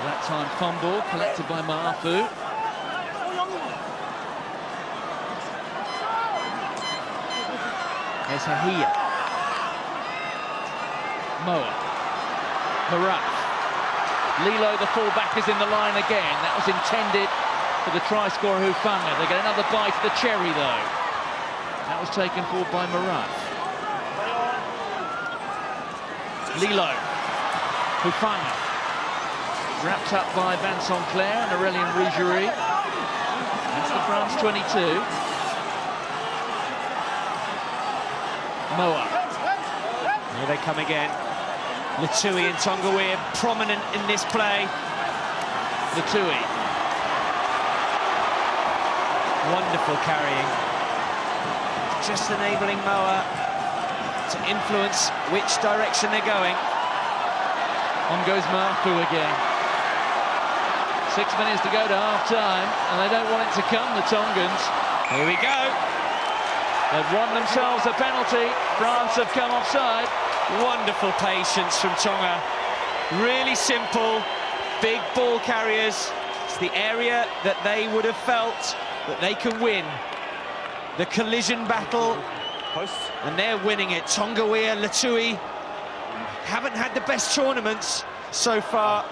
That time fumble collected by Maafu. There's Hahia. Moa. Maraf. Lilo, the full-back, is in the line again. That was intended for the try-scorer Hufanga. They get another bite of the cherry, though. That was taken forward by Maraf. Lilo. Hufanga. Wrapped up by Vincent Clair and Aurélien Rougerie. That's the France 22. Moa. Here they come again. Latui and Tonga prominent in this play. Latui. Wonderful carrying. Just enabling Moa to influence which direction they're going. On goes Maafu again. 6 minutes to go to half-time, and they don't want it to come, the Tongans. Here we go. They've won themselves a penalty. France have come offside. Wonderful patience from Tonga. Really simple, big ball carriers. It's the area that they would have felt that they can win. The collision battle, and they're winning it. Tonga, Latui haven't had the best tournaments so far,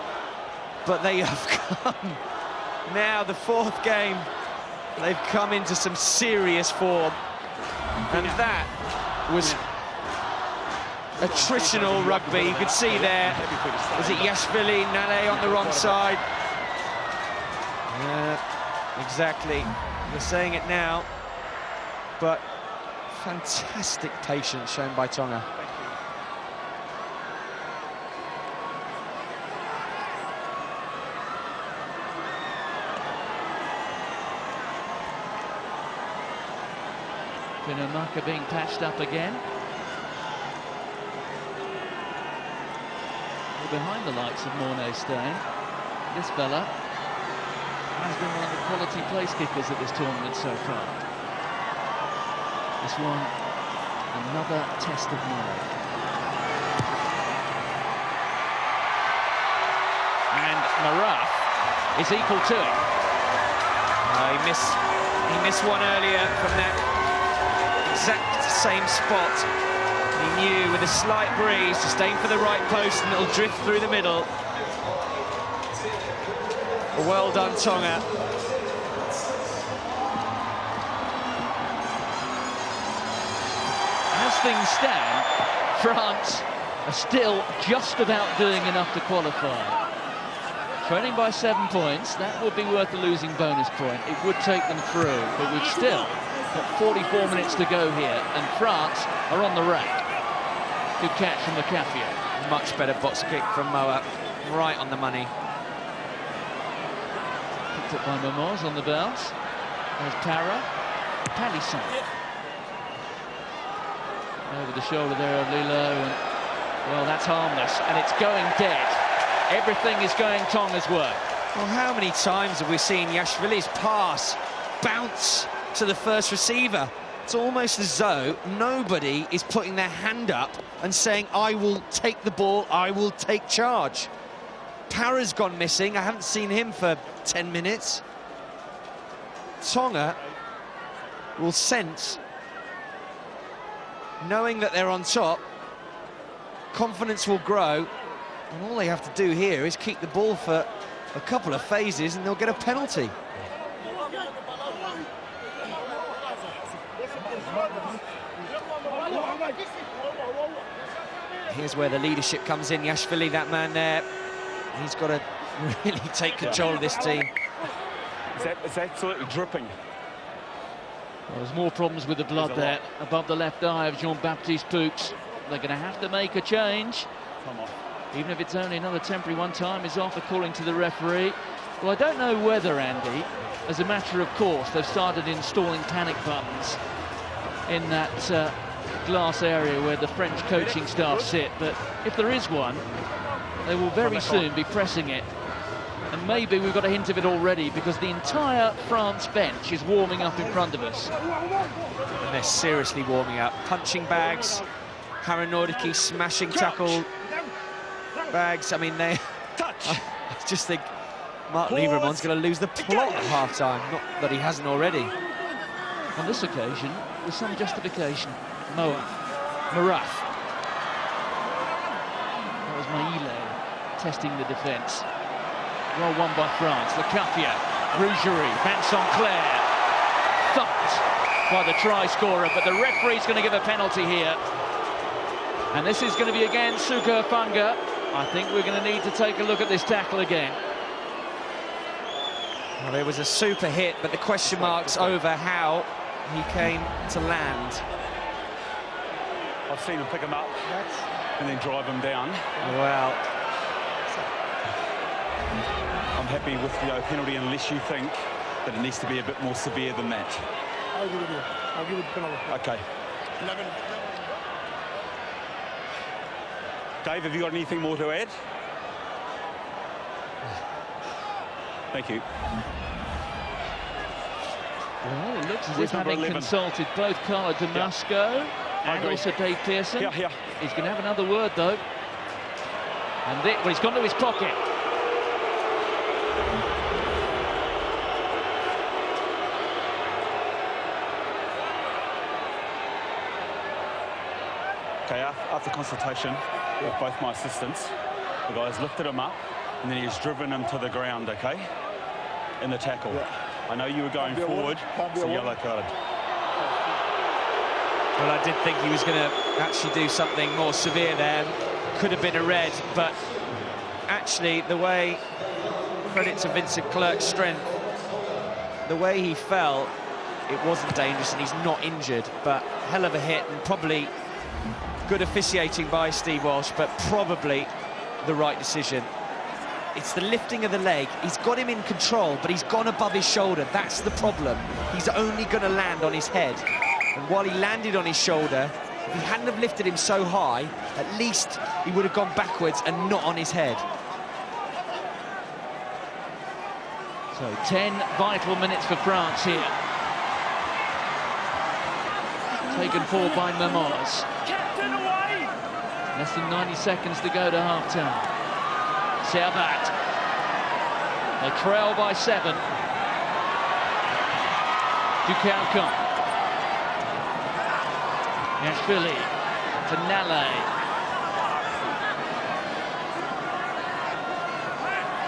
but they have come. Now the fourth game, they've come into some serious form. And that was attritional rugby. You could see there, was it Yashvili, Nale on the wrong side? Exactly. We're saying it now, but fantastic patience shown by Tonga. Pinamaka being patched up again. We're behind the likes of Mornay Stein. This fella has been one of the quality place kickers at this tournament so far. This one, another test of nerve. And Maraf is equal to it. He missed one earlier from that exact same spot. He knew with a slight breeze, just aim for the right post and it'll drift through the middle. Well done, Tonga. As things stand, France are still just about doing enough to qualify. Trailing by 7 points, that would be worth a losing bonus point. It would take them through, but would still Got 44 minutes to go here, and France are on the rack. Good catch from Lacafia. Much better box kick from Moa, right on the money. Picked up by Momoz on the bounce. There's Para. Palisson. Over the shoulder there of Lilo, and well, that's harmless, and it's going dead. Everything is going Tonga's way. Well, how many times have we seen Yashvili's pass bounce to the first receiver? It's almost as though nobody is putting their hand up and saying, I will take the ball, I will take charge. Para's gone missing. I haven't seen him for 10 minutes. Tonga will sense, knowing that they're on top, confidence will grow, and all they have to do here is keep the ball for a couple of phases and they'll get a penalty. Here's where the leadership comes in. Yashvili, that man there, he's got to really take control of this team. It's absolutely dripping. Well, there's more problems with the blood there, above the left eye of Jean-Baptiste Poux. They're going to have to make a change. Come on. Even if it's only another temporary one. Time is off, according to the referee. Well, I don't know whether, Andy, as a matter of course, they've started installing panic buttons in that glass area where the French coaching staff sit, but if there is one, they will very soon be pressing it. And maybe we've got a hint of it already, because the entire France bench is warming up in front of us. And they're seriously warming up. Punching bags, Haranordiki smashing tackle bags. I mean, I just think Mark Lieberman's going to lose the plot at half-time. Not that he hasn't already. On this occasion, with some justification. Moa, Maraf. That was Maile testing the defence. Well won by France. Lacafia, Rougerie, Vincent Clair. Thumped by the try scorer, but the referee's going to give a penalty here. And this is going to be again Suko Funga. I think we're going to need to take a look at this tackle again. Well, there was a super hit, but the question mark's over how he came to land. I've seen him pick him up and then drive him down. Well, I'm happy with the penalty unless you think that it needs to be a bit more severe than that. I'll give it to you. I'll give it the penalty. Okay. 11. Dave, have you got anything more to add? Thank you. Well, it looks as if having consulted both Carlo Damasco and also Dave Pearson. Yeah. He's going to have another word, though. And well, he's gone to his pocket. Okay, after consultation with both my assistants, the guys lifted him up and then he's driven him to the ground, okay, in the tackle. Yeah. I know you were going forward, so yellow card. Well, I did think he was going to actually do something more severe there. Could have been a red, but actually the way, credit to Vincent Clerc's strength, the way he fell, it wasn't dangerous and he's not injured, but hell of a hit and probably good officiating by Steve Walsh, but probably the right decision. It's the lifting of the leg. He's got him in control, but he's gone above his shoulder. That's the problem. He's only going to land on his head. And while he landed on his shoulder, if he hadn't have lifted him so high, at least he would have gone backwards and not on his head. So 10 vital minutes for France here. Taken forward by Memoz. Less than 90 seconds to go to half-time. Servat. They trail by 7. Ducalcon. Yashvili to Nale.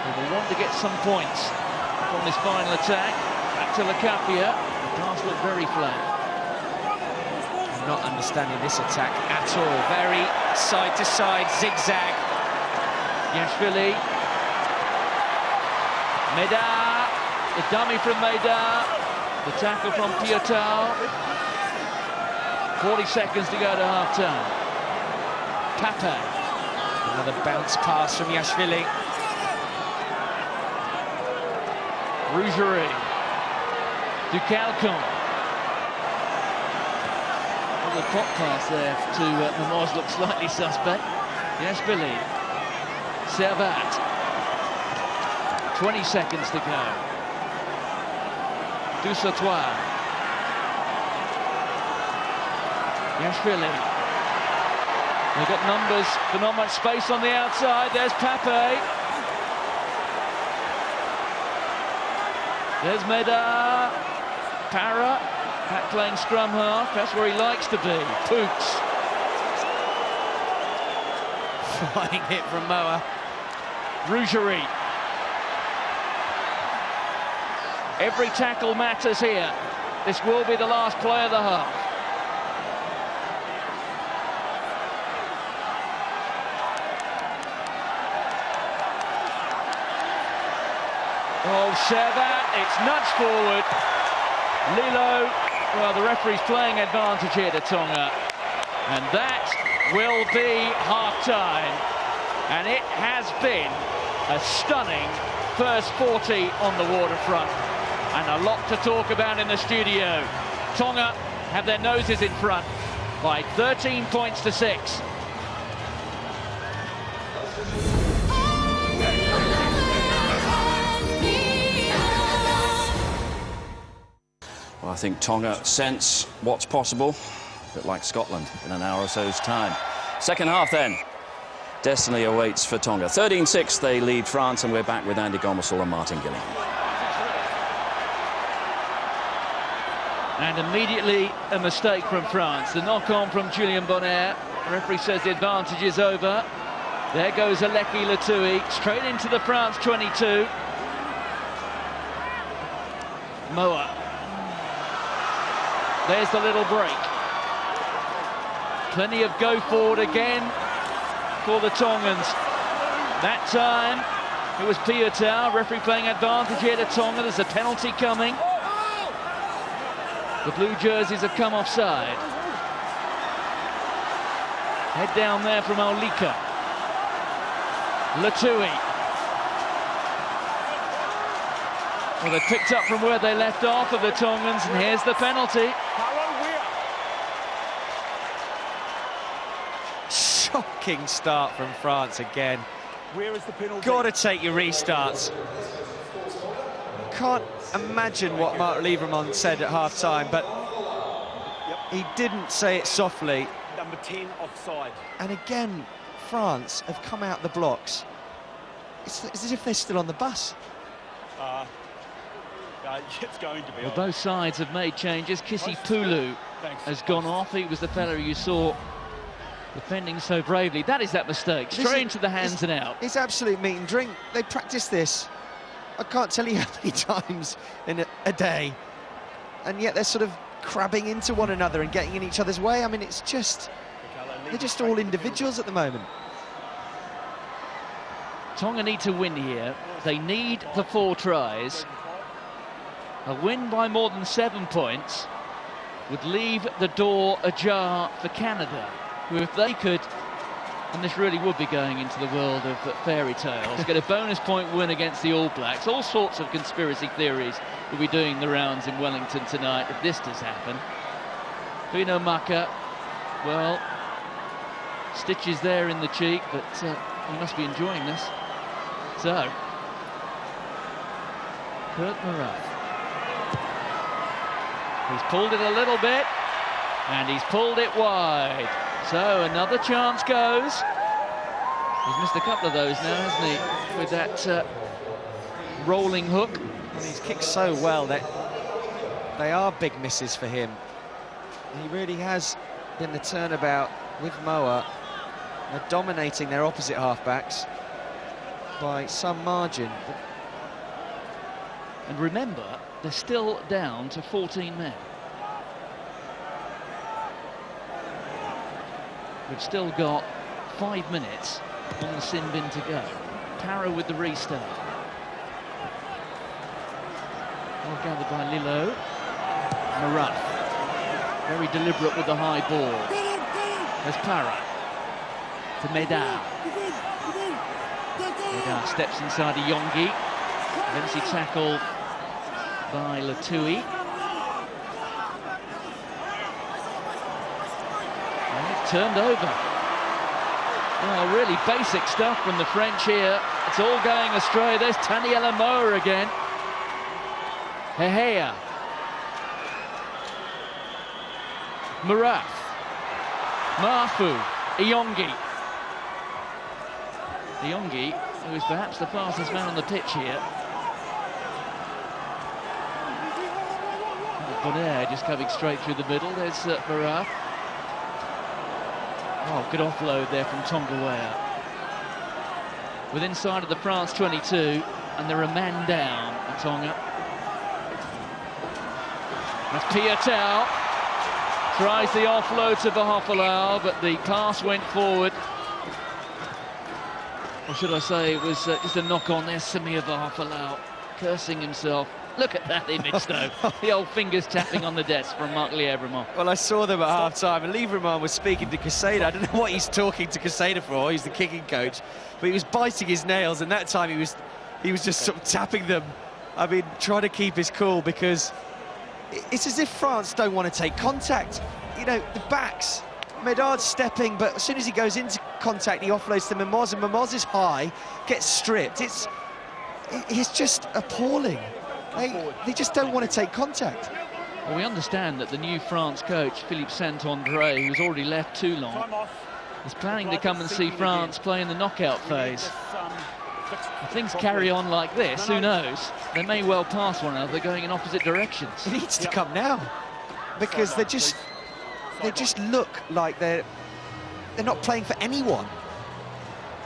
They will want to get some points from this final attack. Back to Lacafia. The pass looked very flat. Not understanding this attack at all. Very side-to-side zigzag. Yashvili. Meda. The dummy from Meda. The tackle from Piotau. 40 seconds to go to half-time. Pape. Another bounce pass from Yashvili. Rougerie. Ducalcon. Well, the pop pass there to Mamoz looks slightly suspect. Yashvili. Servat. 20 seconds to go. Dusautoir. Yashvili. They've got numbers, but not much space on the outside. There's Pape. There's Meda. Para. Back playing scrum half. That's where he likes to be. Poots. Flying hit from Moa. Rougerie. Every tackle matters here. This will be the last play of the half. Oh, Servat, it's nudged forward. Lilo, well, the referee's playing advantage here to Tonga. And that will be half-time. And it has been a stunning first 40 on the waterfront. And a lot to talk about in the studio. Tonga have their noses in front by 13 points to 6. Well, I think Tonga sense what's possible, a bit like Scotland in an hour or so's time. Second half then. Destiny awaits for Tonga. 13-6 they lead France, and we're back with Andy Gomersall and Martin Gillingham. And immediately a mistake from France. The knock-on from Julien Bonner. The referee says the advantage is over. There goes Aleki Latui, straight into the France 22. Moa. There's the little break. Plenty of go forward again for the Tongans. That time it was Piotau. Referee playing advantage here to Tonga. There's a penalty coming. The blue jerseys have come offside. Head down there from Aulika. Latui. Well, they picked up from where they left off of the Tongans, and here's the penalty. Shocking start from France again. Where is the penalty? Got to take your restarts. Can't imagine what Marc Lieberman said at half-time, but he didn't say it softly. Number 10 offside. And again, France have come out the blocks. It's as if they're still on the bus. It's going to be. Well, both sides have made changes. Kisi Pulu has gone off. He was the fellow you saw defending so bravely. That is that mistake. Straight into the hands and out. It's absolute meat and drink. They practice this. I can't tell you how many times in a day. And yet they're sort of crabbing into one another and getting in each other's way. I mean, it's just... they're just all individuals at the moment. Tonga need to win here. They need the 4 tries. A win by more than 7 points would leave the door ajar for Canada, who, if they could, and this really would be going into the world of fairy tales, get a bonus point win against the All Blacks. All sorts of conspiracy theories will be doing the rounds in Wellington tonight if this does happen. Pino Maka, well, stitches there in the cheek, but he must be enjoying this. So, Kurt Morath. He's pulled it a little bit, and he's pulled it wide. So another chance goes. He's missed a couple of those now, hasn't he, with that rolling hook. And he's kicked so well that they are big misses for him. He really has been the turnabout with Moa. They're dominating their opposite halfbacks by some margin. And remember, they're still down to 14 men. We've still got 5 minutes on the sin bin to go. Para with the restart. Well gathered by Lilo. Marat. Very deliberate with the high ball. There's Para. To Medard. Medard steps inside a Yongi. Eventually tackled by Latui. Turned over. Well, really basic stuff from the French here. It's all going astray. There's Taniela Moa again. Hehea. Marat. Mafu. Iyongi. Iyongi, who is perhaps the fastest man on the pitch here. Bonner just coming straight through the middle. There's Marat. Oh, good offload there from Tonga. Within sight of the France 22, and they're a man down at Tonga. That's Piatau. Tries the offload to Vahofalau, but the pass went forward. Or should I say it was just a knock on there, Samir Vahofalau, cursing himself. Look at that image, though. The old fingers tapping on the desk from Marc Lièvremont. Well, I saw them at half-time, and Lièvremont was speaking to Quesada. I don't know what he's talking to Quesada for. He's the kicking coach. But he was biting his nails, and that time he was just sort of tapping them. I mean, trying to keep his cool, because it's as if France don't want to take contact. You know, the backs, Medard's stepping, but as soon as he goes into contact, he offloads to Mimoz, and Mimoz is high, gets stripped. It's just appalling. They just don't want to take contact. Well, we understand that the new France coach, Philippe Saint-André, who's already left Toulon, is planning to come and see France play in the knockout phase. If things carry on like this, who knows? They may well pass one another going in opposite directions. It needs to come now, because they just look like they're not playing for anyone.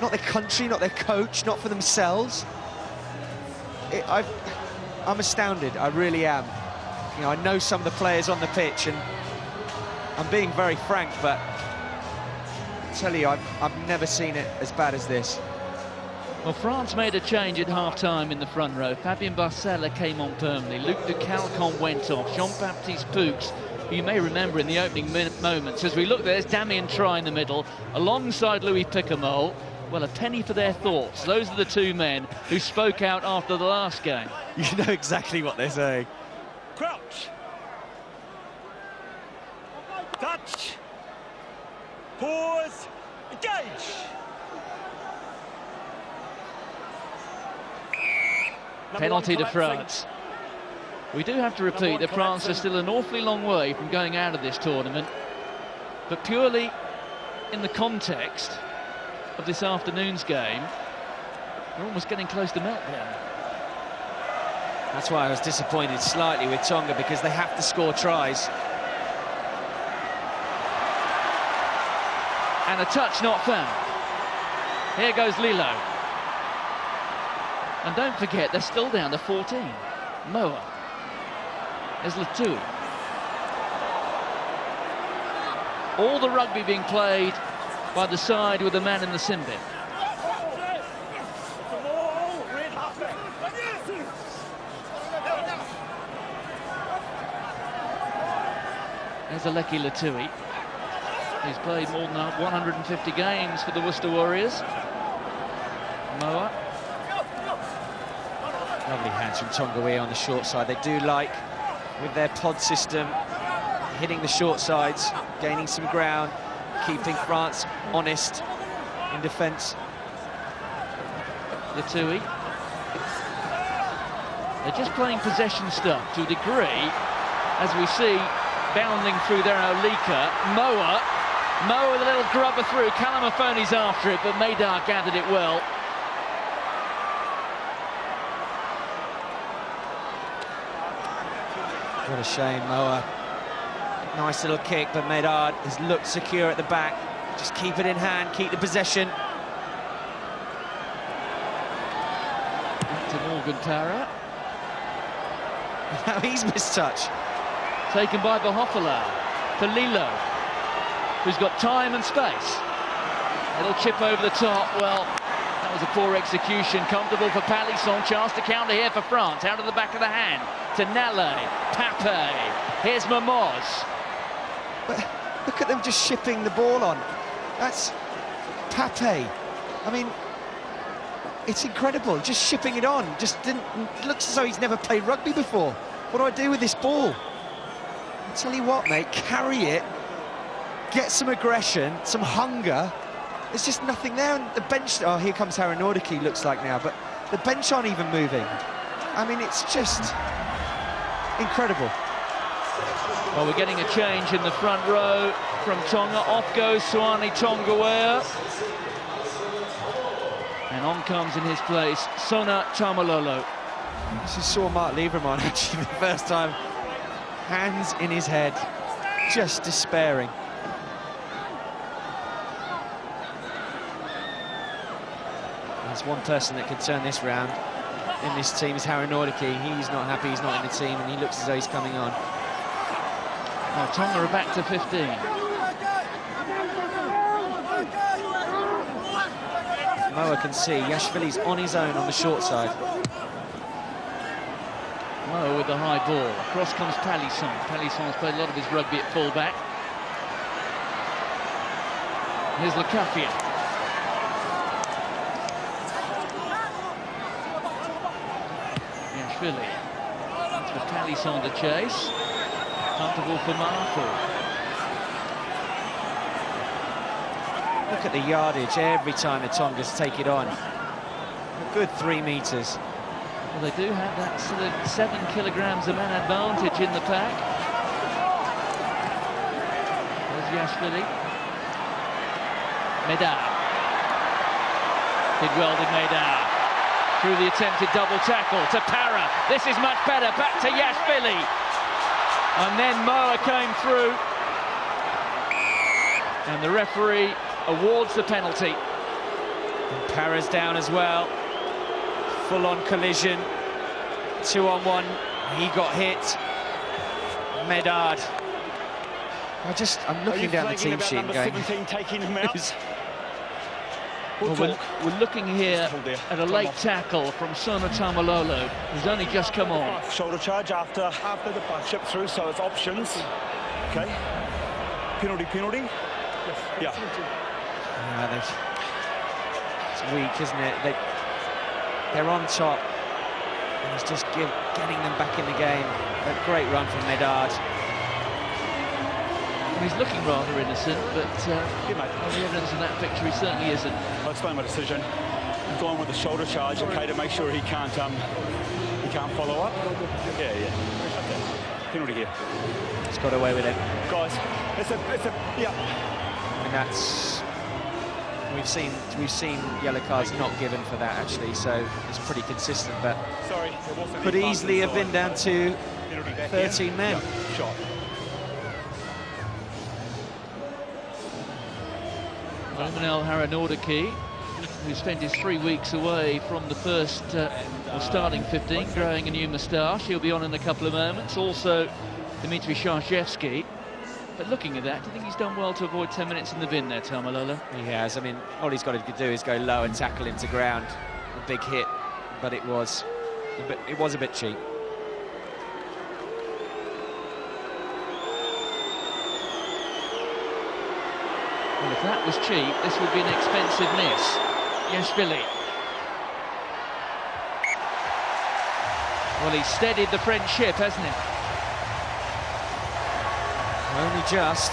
Not their country, not their coach, not for themselves. I'm astounded, I really am. You know, I know some of the players on the pitch, and I'm being very frank, but I tell you, I've never seen it as bad as this. Well, France made a change at half-time in the front row. Fabien Barcella came on permanently. Luc de Calcon went off. Jean-Baptiste Poux, who you may remember in the opening moments. As we look, there's Damien Try in the middle, alongside Louis Picamol. Well, a penny for their thoughts. Those are the two men who spoke out after the last game. You know exactly what they're saying. Crouch. Touch. Pause. Engage. Penalty to France. We do have to repeat that France are still an awfully long way from going out of this tournament, but purely in the context of this afternoon's game, we're almost getting close to meltdown. That's why I was disappointed slightly with Tonga, because they have to score tries. And a touch not found. Here goes Lilo. And don't forget, they're still down to 14. Moa. There's Latui. All the rugby being played by the side with the man in the sin bin. There's Aleki Latui. He's played more than 150 games for the Worcester Warriors. Moa. Lovely hands from Tonga on the short side. They do like, with their pod system, hitting the short sides, gaining some ground, keeping France honest in defence. Latui. They're just playing possession stuff to a degree, as we see bounding through there, Olika. Moa with a little grubber through. Calamafoni's after it, but Medard gathered it well. What a shame, Moa. Nice little kick, but Medard has looked secure at the back. Just keep it in hand, keep the possession. To Morgan Para. Now he's missed touch. Taken by Vahofalau. To Lilo, who's got time and space. Little chip over the top. Well, that was a poor execution. Comfortable for Palisson. Chance to counter here for France. Out of the back of the hand. to Nale, Pape, here's Momoz. But look at them just shipping the ball on. That's Pape. I mean, it's incredible, just shipping it on. Looks as though he's never played rugby before. What do I do with this ball? I tell you what, mate, carry it, get some aggression, some hunger. There's just nothing there. And the bench, oh, here comes Harry Nordique, looks like now, but the bench aren't even moving. I mean, it's just incredible. Well, we're getting a change in the front row from Tonga. Off goes Suani Tongaea. And on comes in his place Sona Tamalolo. This is saw Mark Lieberman actually the first time. Hands in his head, just despairing. There's one person that could turn this round in this team is Harry Nordique. He's not happy, he's not in the team, and he looks as though he's coming on. Well, Tonga are back to 15. Moa can see Yashvili's on his own on the short side. Moa with the high ball. Across comes Palisson. Palisson's played a lot of his rugby at full-back. Here's Lacafia. Yashvili. That's for Palisson to chase. Comfortable for Marful. Look at the yardage every time the Tongas take it on. A good 3 metres. Well, they do have that sort of 7 kilograms of man advantage in the pack. There's Yashvili. Medar. Did well, did Medar. Through the attempted double tackle to Para. This is much better. Back to Yashvili. And then Moa came through. And the referee awards the penalty. And Para's down as well. Full-on collision. 2-on-1. He got hit. Medard. I'm looking down the team sheet and going... 17 taking him out. Well, we're looking here at a late tackle from Sona Tamalolo, who's only just come on. Shoulder charge after the puck chip through, so it's options. Okay. Penalty. Yeah. It's weak, isn't it? They're on top, and he's just getting them back in the game. A great run from Medard. He's looking rather innocent, but on the evidence of that picture, he certainly isn't. I'll explain my decision. I'm going with the shoulder charge, okay, to make sure he can't follow up. Yeah. Okay. Penalty here. He's got away with it, guys. Yeah. And that's we've seen yellow cards not given for that actually, so it's pretty consistent. But sorry, could easily have been down to 13 men. Yeah. Shot. Romanel Haranordaki, who spent his 3 weeks away from the first starting 15, growing a new moustache. He'll be on in a couple of moments. Also, Dmitry Sharshevsky. But looking at that, do you think he's done well to avoid 10 minutes in the bin there, Tamalolo? He has. I mean, all he's got to do is go low and tackle him to ground. A big hit, but it was a bit cheap. Well, if that was cheap, this would be an expensive miss. Yashvili. Well, he's steadied the French ship, hasn't he? Only just.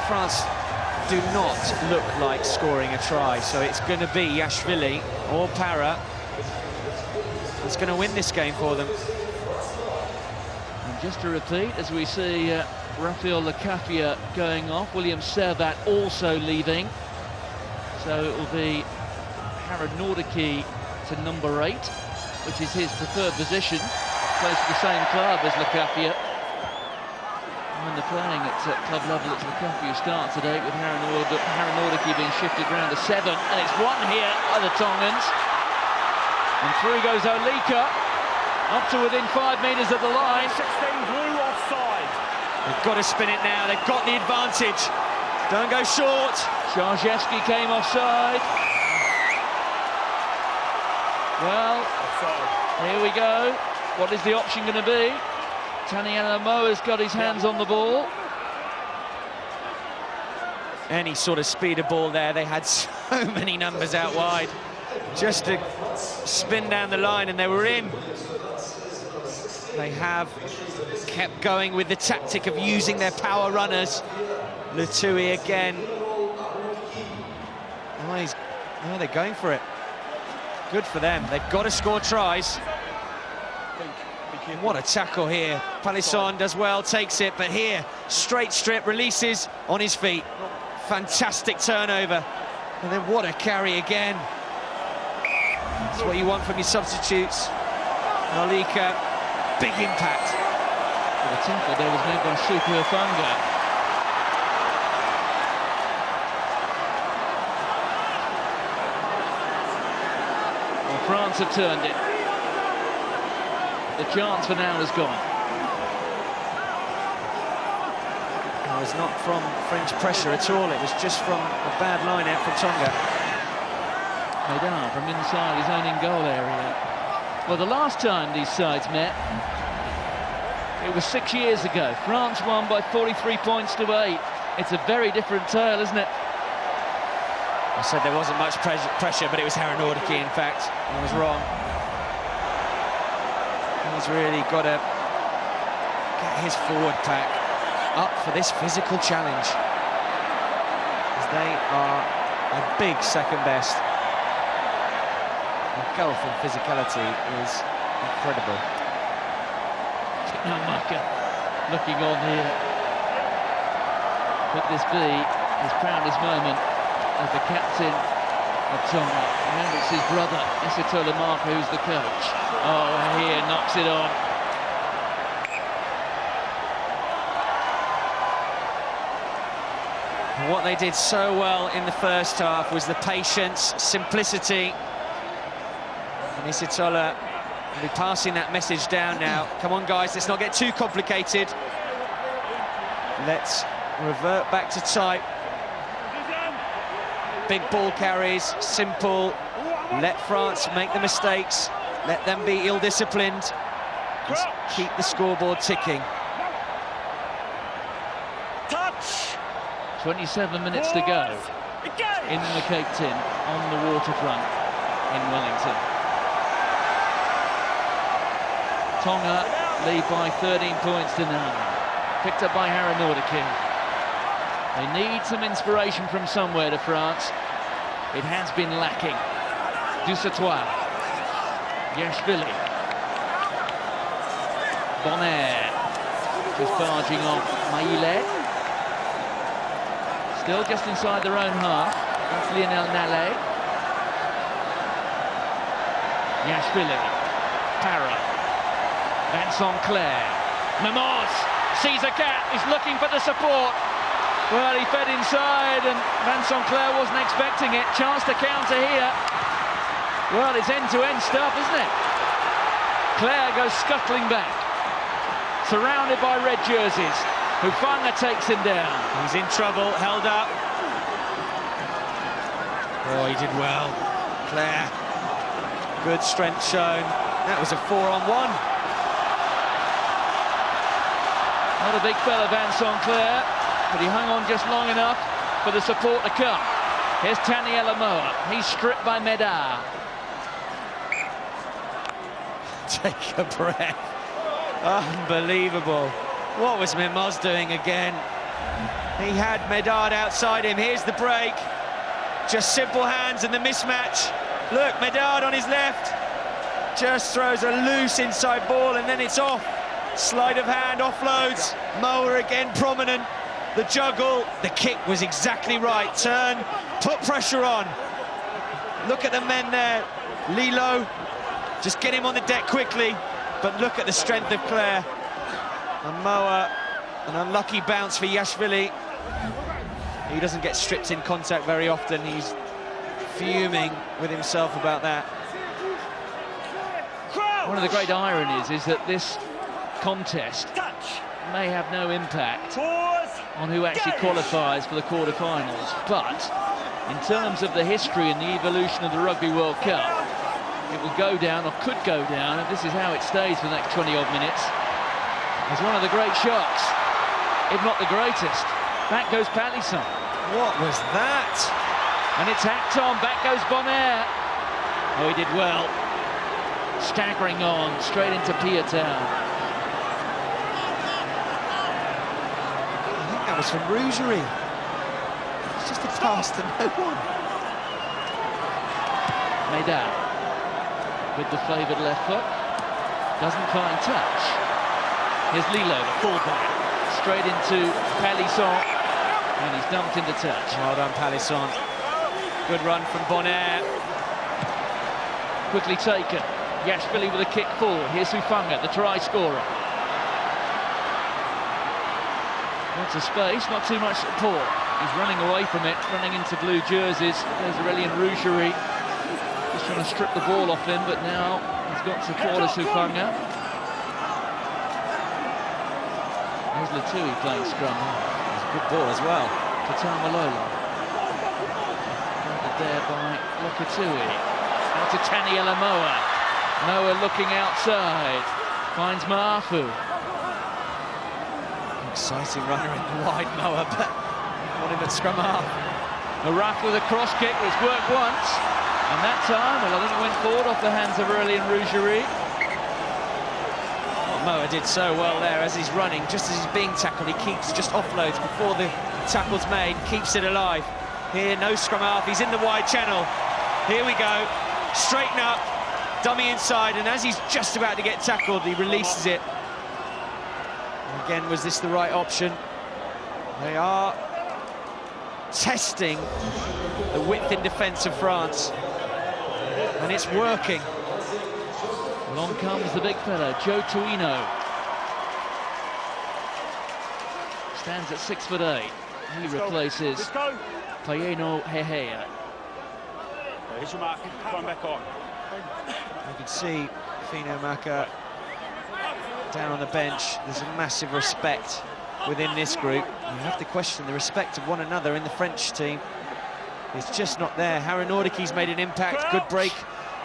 France do not look like scoring a try, so it's going to be Yashvili or Para that's going to win this game for them. And just to repeat, as we see Rafael Lacafia going off, William Servat also leaving. So it will be Harald Nordique to number 8, which is his preferred position. Plays for the same club as Lacafia. When they're playing at club level, it's Lacafia who starts today, with Harald Nordique being shifted round to 7. And it's won here by the Tongans. And through goes Olika, up to within 5 metres of the line. 16 blue offside. They've got to spin it now. They've got the advantage. Don't go short. Sharshevsky came offside. Well, Offside. Here we go. What is the option going to be? Taniela Moa's got his hands on the ball. Any sort of speed of ball there. They had so many numbers out wide. Just to spin down the line and they were in. They have kept going with the tactic of using their power runners. Lutui again. Oh, they're going for it. Good for them. They've got to score tries. What a tackle here. Palisson does well, takes it, but here, straight strip, releases on his feet. Fantastic turnover. And then what a carry again. That's what you want from your substitutes. Malika, big impact. The tackle there was made by Super Funga. France have turned it. The chance for now is gone. It was not from French pressure at all. It was just from a bad line out from Tonga. Medard from inside his own in-goal area. Well, the last time these sides met, it was 6 years ago. France won by 43 points to 8. It's a very different tale, isn't it? I said there wasn't much pressure, but it was Haranordiki, in fact. I was wrong. He's really got to get his forward pack up for this physical challenge, as they are a big second best. The gulf in physicality is incredible. Maka looking on here. Could this be his proudest moment as the captain of Tonga? Remember, it's his brother, Isitola Maka, who's the coach. Oh, and here knocks it on. What they did so well in the first half was the patience, simplicity. And Isitola will be passing that message down now. Come on, guys, let's not get too complicated. Let's revert back to type. Big ball carries, simple. Let France make the mistakes. Let them be ill-disciplined. Just keep the scoreboard ticking. Touch! 27 minutes to go in the Cape Tin on the waterfront in Wellington. Tonga lead by 13 points to 9. Picked up by Haranordiki. They need some inspiration from somewhere to France. It has been lacking. Dusatois. Yashvili. Bonaire. Just barging off Maile. Still just inside their own half. That's Lionel Nallet. Yashvili. Para. Vincent Clair. Mamos sees a gap. He's looking for the support. Well, he fed inside and Vincent Clair wasn't expecting it. Chance to counter here. Well, it's end-to-end stuff, isn't it? Clair goes scuttling back. Surrounded by red jerseys. Hufanga takes him down. He's in trouble, held up. Oh, he did well. Clair. Good strength shown. That was a 4-on-1. Not a big fella, Vincent Clair, but he hung on just long enough for the support to come. Here's Taniela Moa. He's stripped by Medard. Take a breath. Unbelievable. What was Memos doing again? He had Medard outside him. Here's the break. Just simple hands and the mismatch. Look, Medard on his left. Just throws a loose inside ball and then it's off. Sleight of hand, offloads. Moa again prominent. The juggle, the kick was exactly right. Turn, put pressure on. Look at the men there. Lilo, just get him on the deck quickly. But look at the strength of Clair. And Moa, an unlucky bounce for Yashvili. He doesn't get stripped in contact very often. He's fuming with himself about that. One of the great ironies is that this contest may have no impact on who actually qualifies for the quarterfinals, but in terms of the history and the evolution of the Rugby World Cup, it will go down, or could go down, and this is how it stays for the next 20-odd minutes. It's one of the great shots, if not the greatest. Back goes Palisson. What was that? And it's hacked on, back goes Bonaire. Oh, he did well. Staggering on, straight into Piatow. I think that was from Rougerie. It's just a pass to no one. Medal with the favoured left foot. Doesn't find touch. Here's Lilo, the fullback. Straight into Palisson. And he's dumped into touch. Well done, Palisson. Good run from Bonaire. Quickly taken. Yashvili with a kick forward. Here's Hufanga, the try scorer. Lots of space, not too much support. He's running away from it, running into blue jerseys. There's Aurélien Rougerie. Just trying to strip the ball off him, but now he's got supporters Hufanga. There's Latui playing scrum. It's a good ball as well. To Tamalolo. Guarded there by Lokatui. Now to Taniela Moa. Moa looking outside. Finds Maafu. Exciting runner in the wide, Moa, but want him at scrum half. Maraf with a cross kick, it's worked once. And that time, well, I think it went forward off the hands of Aurélien Rougerie. Moa did so well there as he's running, just as he's being tackled, he keeps, just offloads before the tackle's made, keeps it alive. Here, no scrum half, he's in the wide channel. Here we go, straighten up, dummy inside, and as he's just about to get tackled, he releases it. And again, was this the right option? They are testing the width in defence of France, and it's working. Along comes the big fella, Joe Tuino. Stands at 6'8". He replaces Payeno Hehea. Here's your mark, come back on. You can see Fino Maka down on the bench. There's a massive respect within this group. You have to question the respect of one another in the French team. It's just not there. Harry Nordique's made an impact. Good break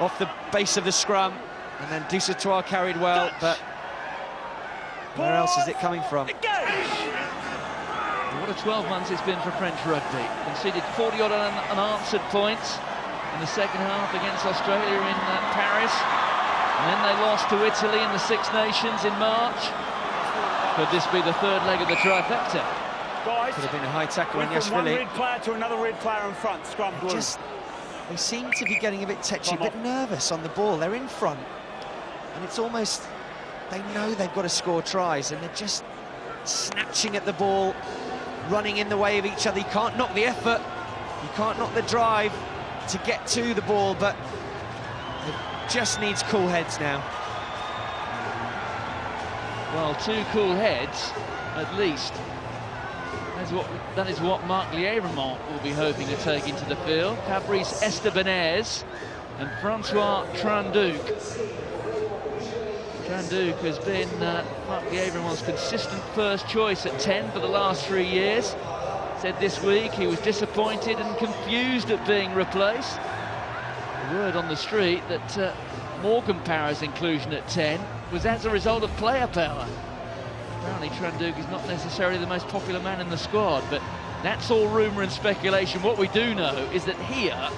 off the base of the scrum. And then Dusatoir carried well, but where else is it coming from? What a 12 months it's been for French rugby. Conceded 40-odd unanswered points in the second half against Australia in Paris. And then they lost to Italy in the Six Nations in March. Could this be the third leg of the trifecta? Guys, could have been a high tackle in from one Yashvili. red player to another red player in front, scrum blue. They seem to be getting a bit tetchy, a bit nervous on the ball. They're in front, and it's almost, they know they've got to score tries, and they're just snatching at the ball, running in the way of each other. You can't knock the effort, you can't knock the drive to get to the ball, but it just needs cool heads now. Well, two cool heads, at least. That is what Marc Lièvremont will be hoping to take into the field. Fabrice Estebanez and Francois Tranduc. Tranduc has been Marc Lièvremont's consistent first choice at 10 for the last 3 years. Said this week he was disappointed and confused at being replaced. The word on the street that Morgan Parra's inclusion at 10 was as a result of player power. Apparently Tranduc is not necessarily the most popular man in the squad, but that's all rumour and speculation. What we do know is that here,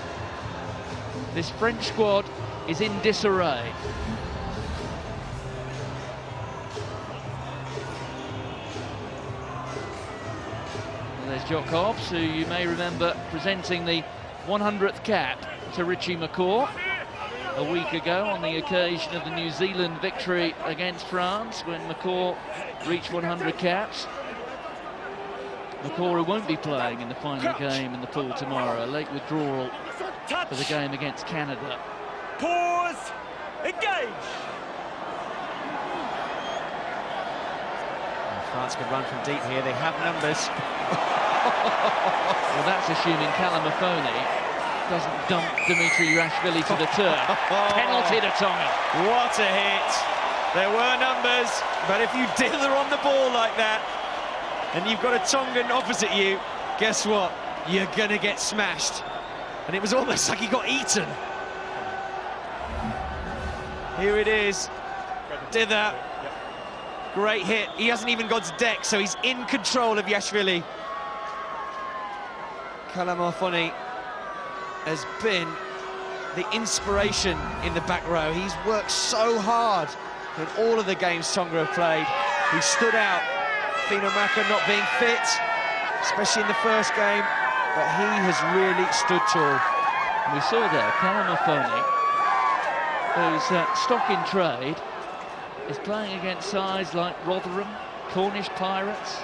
this French squad is in disarray. And there's Jock Hobbs, who you may remember presenting the 100th cap to Richie McCaw a week ago on the occasion of the New Zealand victory against France, when McCaw reached 100 caps. McCaw, who won't be playing in the final game in the pool tomorrow, a late withdrawal for the game against Canada. Pause, engage! And France can run from deep here, they have numbers. Well, that's assuming Kalamafoni doesn't dump Dimitri Yashvili to the turf. Penalty to Tonga. What a hit. There were numbers, but if you dither on the ball like that, and you've got a Tongan opposite you, guess what? You're gonna get smashed. And it was almost like he got eaten. Here it is. Dither. Great hit. He hasn't even got to deck, so he's in control of Yashvili. Kalamafoni has been the inspiration in the back row. He's worked so hard in all of the games Tonga have played. He stood out. Finomaka not being fit, especially in the first game, but he has really stood tall. We saw there Kalamafoni, who's stock in trade, is playing against sides like Rotherham, Cornish Pirates,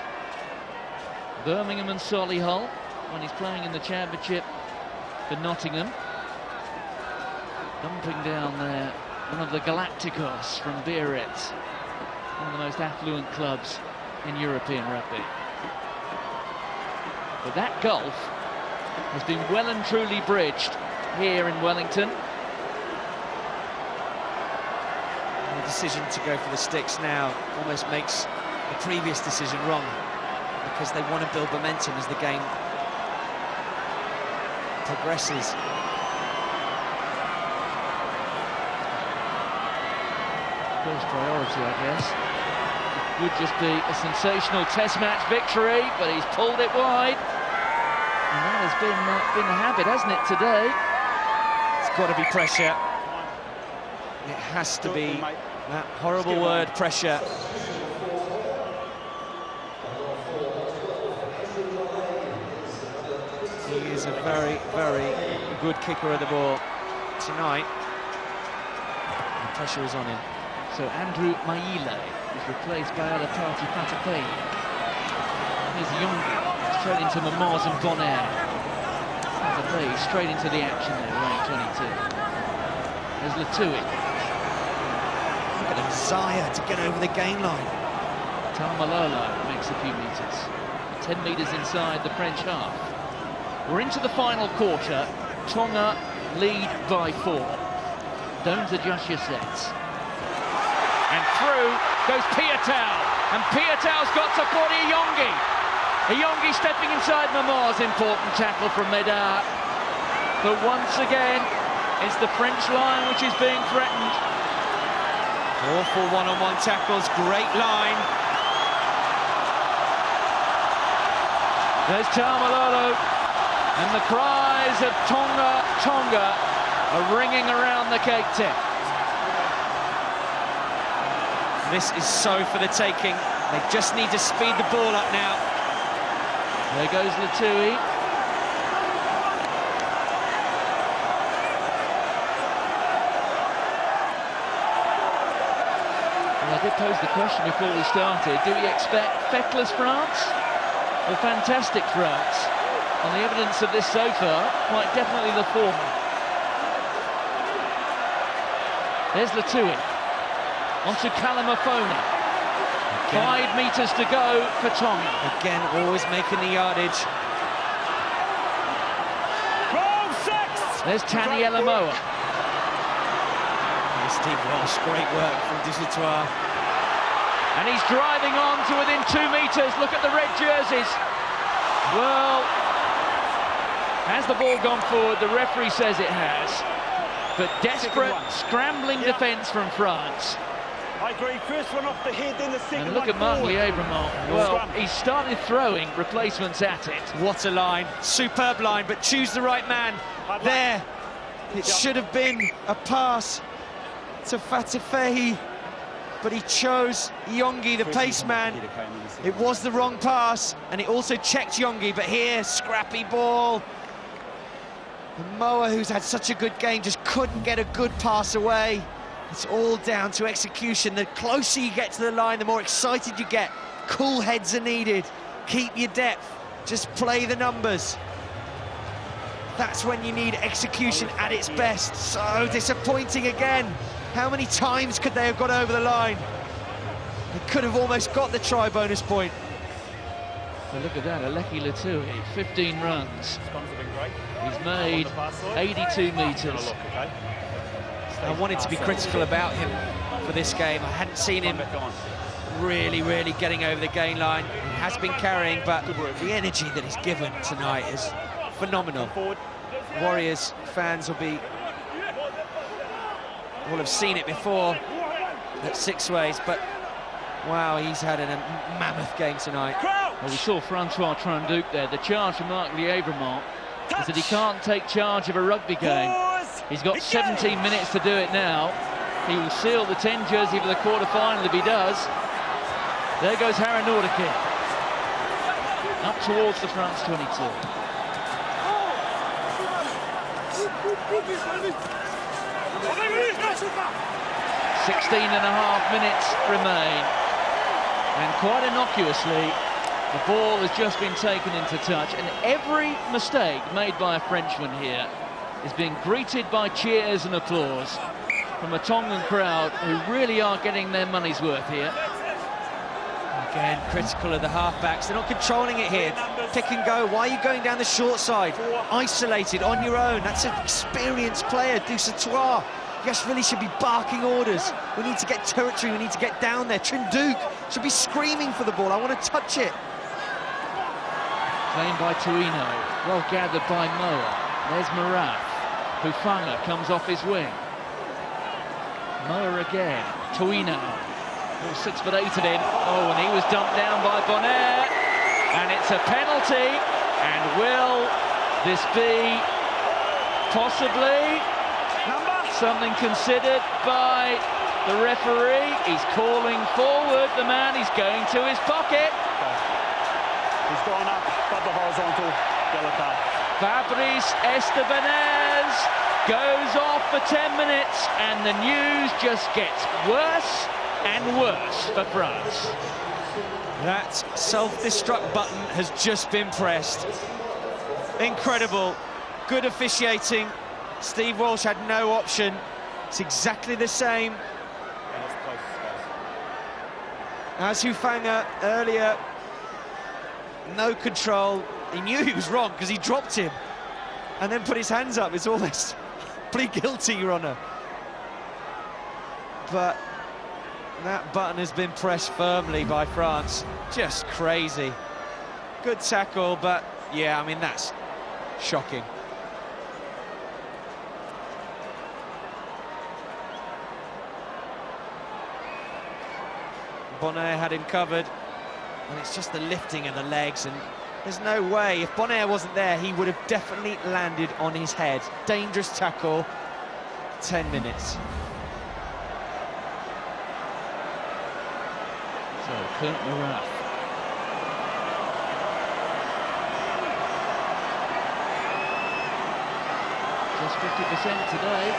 Birmingham and Solihull, when he's playing in the Championship for Nottingham. Dumping down there, one of the Galacticos from Biarritz, one of the most affluent clubs in European rugby. But that gulf has been well and truly bridged here in Wellington. The decision to go for the sticks now almost makes the previous decision wrong, because they want to build momentum as the game progresses. First priority, I guess. It would just be a sensational test match victory, but he's pulled it wide. And that has been the habit, hasn't it, today? It's got to be pressure. It has to be that horrible word, pressure. He is a very, very good kicker of the ball tonight. The pressure is on him. So Andrew Maile is replaced by Alatati Patapei. Here's Yongi, straight into Mamaz and Bonaire. Patapei straight into the action there, weighing 22. There's Latui. Look at the desire to get over the gain line. Tamalolo makes a few metres. 10 metres inside the French half. We're into the final quarter. Tonga lead by 4. Don't adjust your sets. And through goes Piatau, and Piatau's got to put Iyongi. Iyongi stepping inside Mamaz, important tackle from Medard. But once again, it's the French line which is being threatened. Awful one-on-one tackles, great line. There's Tamalolo, and the cries of Tonga, Tonga are ringing around the Cape tip. This is so for the taking. They just need to speed the ball up now. There goes Latui. Well, I did pose the question before we started. Do we expect feckless France or fantastic France? On the evidence of this so far, quite definitely the former. There's Latui. Onto Kalamafoni. 5 metres to go for Tonga. Again, always making the yardage. There's Taniela Moa. Steve Walsh, great work from Dusitoir. And he's driving on to within 2 metres. Look at the red jerseys. Well, has the ball gone forward? The referee says it has. But desperate, scrambling defence from France. I agree, first one off the head, then the second one. And look at Marc Lièvremont. Well, he started throwing replacements at it. What a line, superb line, but choose the right man. There, it should have been a pass to Fatefehi, but he chose Yongi, the pace man. It was the wrong pass, and it also checked Yongi, but here, scrappy ball. And Moa, who's had such a good game, just couldn't get a good pass away. It's all down to execution. The closer you get to the line, the more excited you get. Cool heads are needed. Keep your depth. Just play the numbers. That's when you need execution at its best. So disappointing again. How many times could they have got over the line? They could have almost got the try bonus point. But look at that, Aleki Latui, 15 runs. He's made 82 metres. I wanted to be critical about him for this game. I hadn't seen him really getting over the gain line. He has been carrying, but the energy that he's given tonight is phenomenal. Warriors fans will be will have seen it before at Six Ways, but wow, he's had a mammoth game tonight. Well, we saw Francois Tranduc there. The charge from Marc Lièvremont is that he can't take charge of a rugby game. He's got 17 minutes to do it now. He will seal the 10 jersey for the quarter-final if he does. There goes Harry Nordique. Up towards the France 22. 16.5 minutes remain. And quite innocuously, the ball has just been taken into touch, and every mistake made by a Frenchman here is being greeted by cheers and applause from a Tongan crowd who really are getting their money's worth here. Again, critical of the halfbacks. They're not controlling it here. Pick and go. Why are you going down the short side? Isolated, on your own. That's an experienced player, Dusatoir. Yashvili should be barking orders. We need to get territory, we need to get down there. Tranduc should be screaming for the ball. I want to touch it. Claimed by Tuino, well gathered by Moa. There's Maraf. Hufanga comes off his wing. Moa again. Tuino. All 6'8" at him. Oh, and he was dumped down by Bonner. And it's a penalty. And will this be possibly something considered by the referee? He's calling forward the man. He's going to his pocket. He's gone up, above the horizontal, yellow card. Fabrice Estebanez goes off for 10 minutes, and the news just gets worse and worse for France. That self-destruct button has just been pressed. Incredible. Good officiating. Steve Walsh had no option. It's exactly the same as Hufanga earlier. No control. He knew he was wrong because he dropped him and then put his hands up. It's almost plead guilty, Your Honour. But that button has been pressed firmly by France. Just crazy. Good tackle, but yeah, I mean, that's shocking. Bonner had him covered, and it's just the lifting of the legs, and there's no way. If Bonner wasn't there, he would have definitely landed on his head. Dangerous tackle. 10 minutes. So, Kurt Maraf. Just 50% today.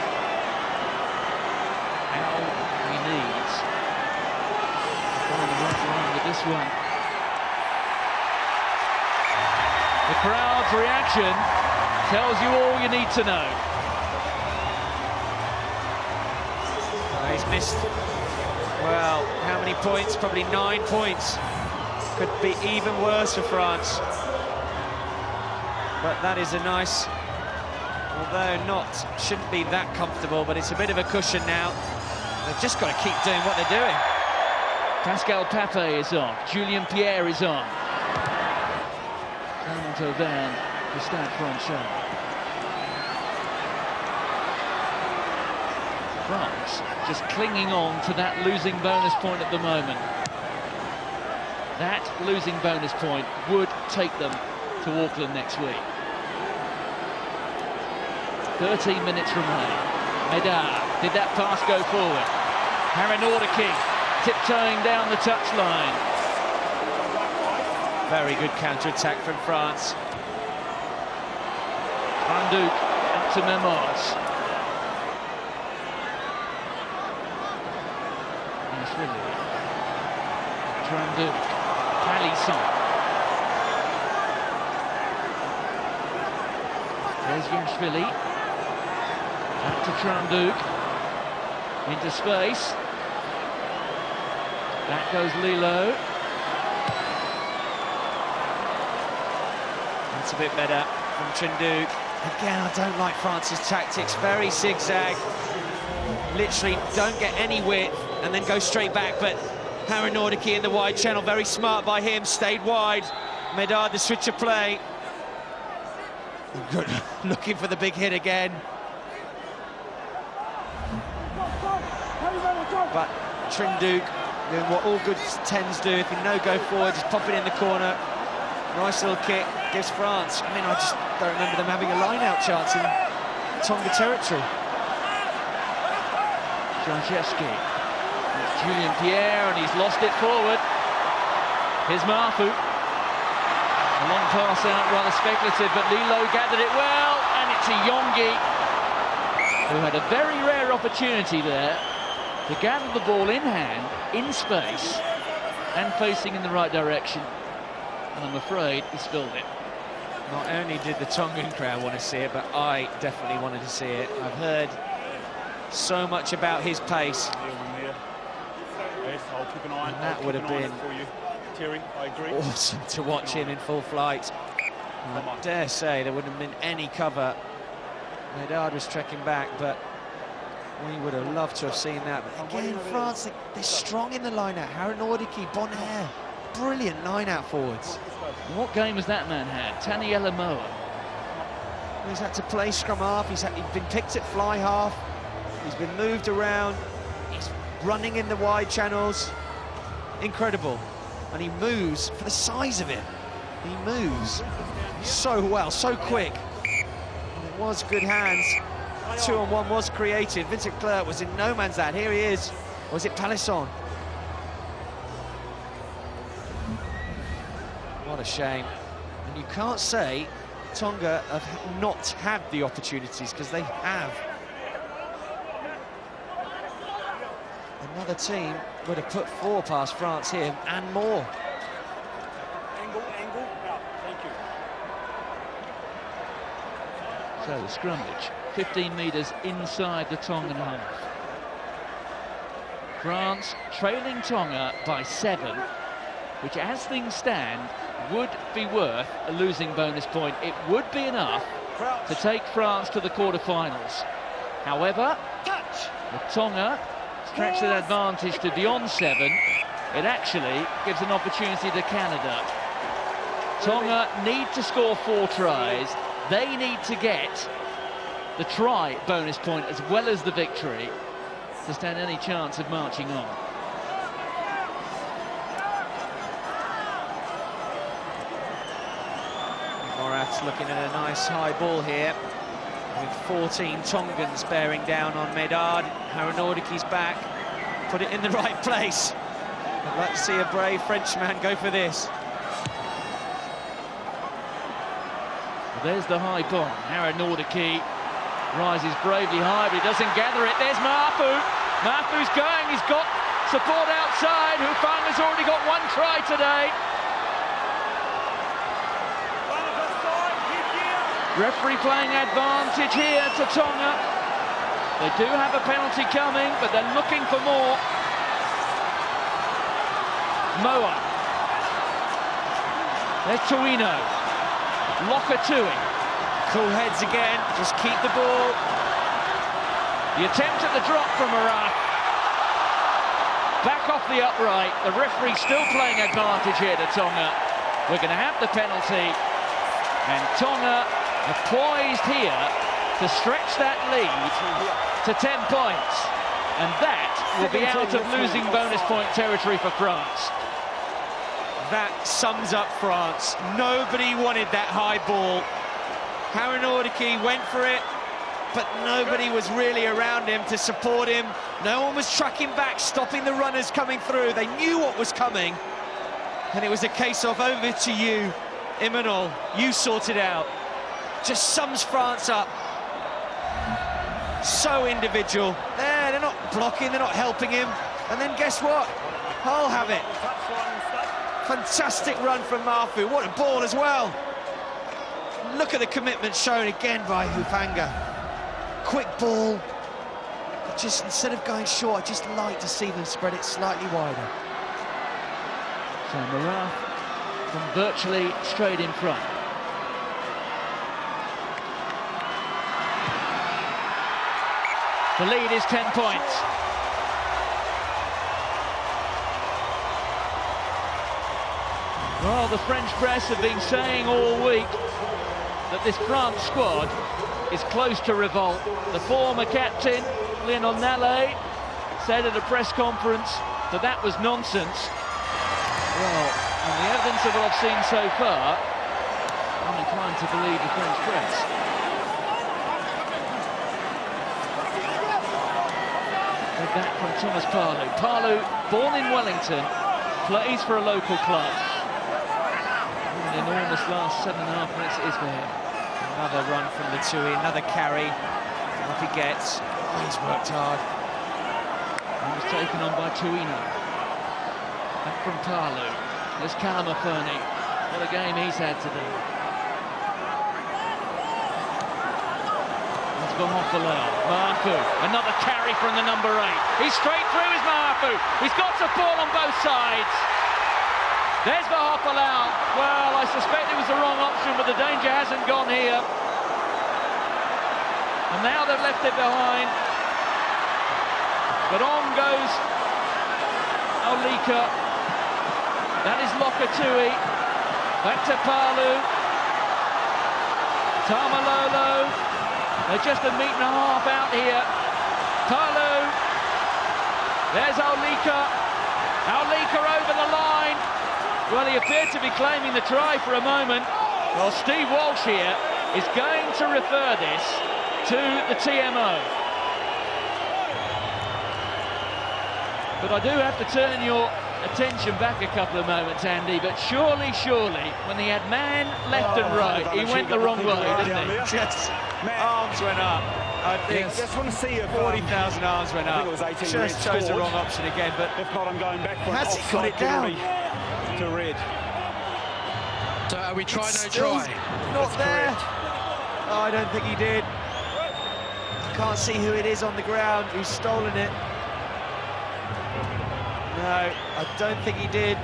How he needs on the right line with this one. The crowd's reaction tells you all you need to know. He's missed, well, how many points? Probably 9 points. Could be even worse for France. But that is a nice, although shouldn't be that comfortable, but it's a bit of a cushion now. They've just got to keep doing what they're doing. Pascal Papé is on. Julien Pierre is on. Clement Aubin for Stade Francais. France just clinging on to that losing bonus point at the moment. That losing bonus point would take them to Auckland next week. 13 minutes remain. Medard, did that pass go forward? Harry Nordique tiptoeing down the touchline. Very good counter-attack from France. Tranduc up to Memos. Tranduc, Palisson. There's Yashvili. Up to Tranduc. Into space. Back goes Lilo. That's a bit better from Tranduc. Again, I don't like France's tactics. Very zigzag. Literally don't get any width and then go straight back, but Harry Nordique in the wide channel, very smart by him, stayed wide. Medard, the switch of play. Good. Looking for the big hit again. but Trinduk doing what all good 10s do. If you go forward, just pop it in the corner. Nice little kick, gives France. I mean, I just don't remember them having a line-out chance in Tonga territory. Janjewski. It's Julien Pierre, and he's lost it forward. Here's Mafu. A long pass out, rather speculative, but Lilo gathered it well, and it's Iyongi, who had a very rare opportunity there to gather the ball in hand, in space, and facing in the right direction. And I'm afraid he spilled it. Not only did the Tongan crowd want to see it, but I definitely wanted to see it. I've heard so much about his pace. Yes, I'll keep an eye. And that would have been for you, Terry. I agree. Awesome to watch him in full flight. I dare say there wouldn't have been any cover. Medard was trekking back, but we would have loved to have seen that. But again, France, they're strong in the line-out. Harun Ordiki, Bonaire, brilliant line-out forwards. What game has that man had? Taniela Moa. He's had to play scrum half. He's been picked at fly half. He's been moved around. He's running in the wide channels. Incredible. And he moves for the size of him. He moves so well, so quick. And it was good hands. 2-on-1 was created. Vincent Clerc was in no man's land. Here he is. Or was it Palisson? What a shame. And you can't say Tonga have not had the opportunities, because they have. Another team would have put 4 past France here and more. Angle, out. Thank you. So the scrummage, 15 metres inside the Tongan half. France trailing Tonga by 7, which, as things stand, would be worth a losing bonus point. It would be enough to take France to the quarterfinals. However, with Tonga stretch that advantage to beyond 7, it actually gives an opportunity to Canada. Tonga need to score 4 tries. They need to get the try bonus point as well as the victory to stand any chance of marching on. Morat's looking at a nice high ball here, with 14 Tongans bearing down on Medard. Harun Ordiki's back, put it in the right place. I'd like to see a brave Frenchman go for this. There's the high bomb. Harun Ordiki rises bravely high, but he doesn't gather it. There's Mafu. Mafu's going, he's got support outside. Hufanga's already got 1 try today. Referee playing advantage here to Tonga. They do have a penalty coming, but they're looking for more. Moa. There's Tuino. Lokatui. Cool heads again, just keep the ball. The attempt at the drop from Morat. Back off the upright. The referee still playing advantage here to Tonga. We're going to have the penalty. And Tonga are poised here to stretch that lead to 10 points. And that will be out of losing bonus point territory for France. That sums up France. Nobody wanted that high ball. Harun Ordiki went for it, but nobody was really around him to support him. No one was tracking back, stopping the runners coming through. They knew what was coming, and it was a case of over to you, Imanol. You sort it out. Just sums France up. So individual. They're not blocking, they're not helping him. And then guess what? I'll have it. Fantastic run from Mafu. What a ball as well. Look at the commitment shown again by Hufanga. Quick ball. But just instead of going short, I just like to see them spread it slightly wider. So Morat from virtually straight in front. The lead is 10 points. Well, the French press have been saying all week that this France squad is close to revolt. The former captain, Lionel Nallet, said at a press conference that that was nonsense. Well, on the evidence of what I've seen so far, I'm inclined to believe the French press. With that from Thomas Parlou. Parlou, born in Wellington, plays for a local club. An enormous last 7.5 minutes it is for him. Another run from Latui, another carry. Off he gets. Oh, he's worked hard. He was taken on by Tuino. Back from Parlou. There's Callum Fernie. What a game he's had today. That's Bohofalau. Mafu. Another carry from the number 8. He's straight through his Mafu. He's got support on both sides. There's Bohofalau. Well, I suspect it was the wrong option, but the danger hasn't gone here. And now they've left it behind. But on goes Olika. That is Lokatui. Back to Parlou. Tamalolo. They're just a metre and a half out here. Parlou. There's Olika. Olika over the line. Well, he appeared to be claiming the try for a moment. Well, Steve Walsh here is going to refer this to the TMO. But I do have to turn your attention back a couple of moments, Andy, but surely, when he had man left and right, he went the wrong way, didn't he? Yes. Arms went up. I think I just want to see if 40,000 arms went up. I think it was 18 just chose the wrong option again, but if not, I'm going back for has he got it down? To red. So are we trying no still try? Not there. Oh, I don't think he did. Can't see who it is on the ground who's stolen it. No, I don't think he did.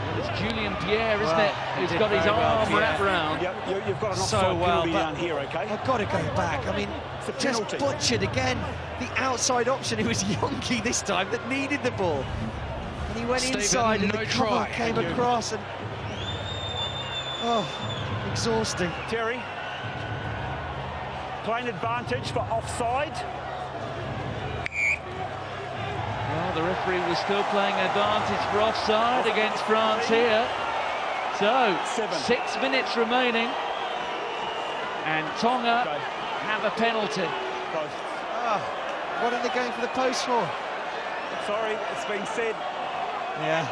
Well, it's Julien Pierre, isn't it? Who's got his arm wrapped round. Yep, you've got an So offside well, penalty but down here, okay? I've got to go back. I mean, just penalty. butchered again. The outside option, it was Yonki this time that needed the ball. And he went Stephen, inside and no the cover try. came across and... Oh, exhausting. Terry. Plain advantage for offside. Well, the referee was still playing advantage for offside against France here. So, 6 minutes remaining. And Tonga have a penalty. What are they going for the post for? Sorry, it's been said. Yeah.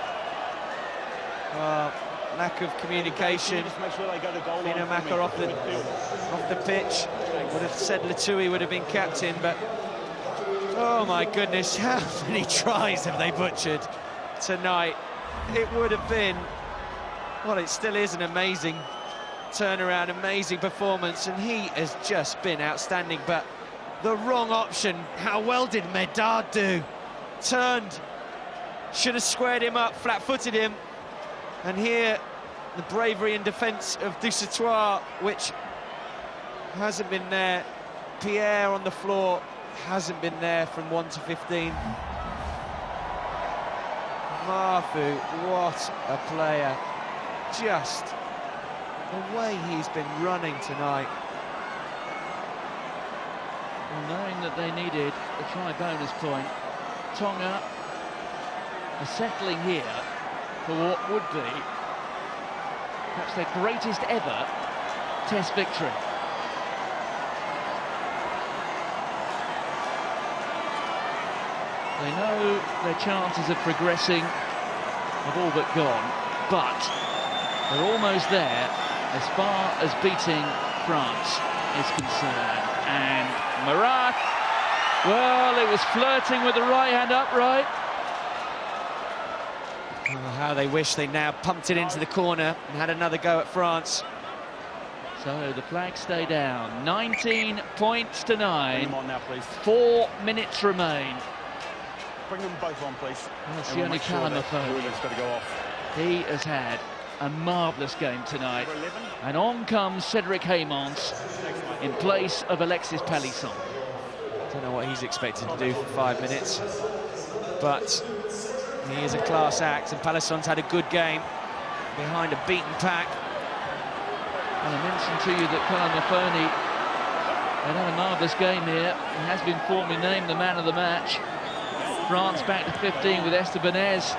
Lack of communication. Just make sure they go to goal line. Maka off the pitch. Would have said Latui would have been captain, but oh my goodness, how many tries have they butchered tonight? It would have been, well, it still is an amazing turnaround, amazing performance, and he has just been outstanding, but the wrong option. How well did Medard do? Turned, should have squared him up, flat-footed him, and here the bravery in defence of Dusautoir, which hasn't been there. Pierre on the floor hasn't been there from 1 to 15. Mafu, what a player. Just the way he's been running tonight. Well, knowing that they needed a try bonus point, Tonga are settling here for what would be perhaps their greatest ever Test victory. They know their chances of progressing have all but gone, but they're almost there as far as beating France is concerned. And Marat, well, it was flirting with the right hand upright. Oh, how they wish they now pumped it into the corner and had another go at France. So the flags stay down. 19 points to 9. Bring them on now, please. 4 minutes remain. Bring them both on, please. That's the only Callum Whoever's got to go off. He has had a marvellous game tonight. And on comes Cedric Haymans in place of Alexis Palisson. Don't know what he's expected to do for 5 minutes, but he is a class act, and Palisson's had a good game behind a beaten pack. And I mentioned to you that Callum Fernie They've had a marvellous game here. He has been formally named the man of the match. France back to 15 with Estebanez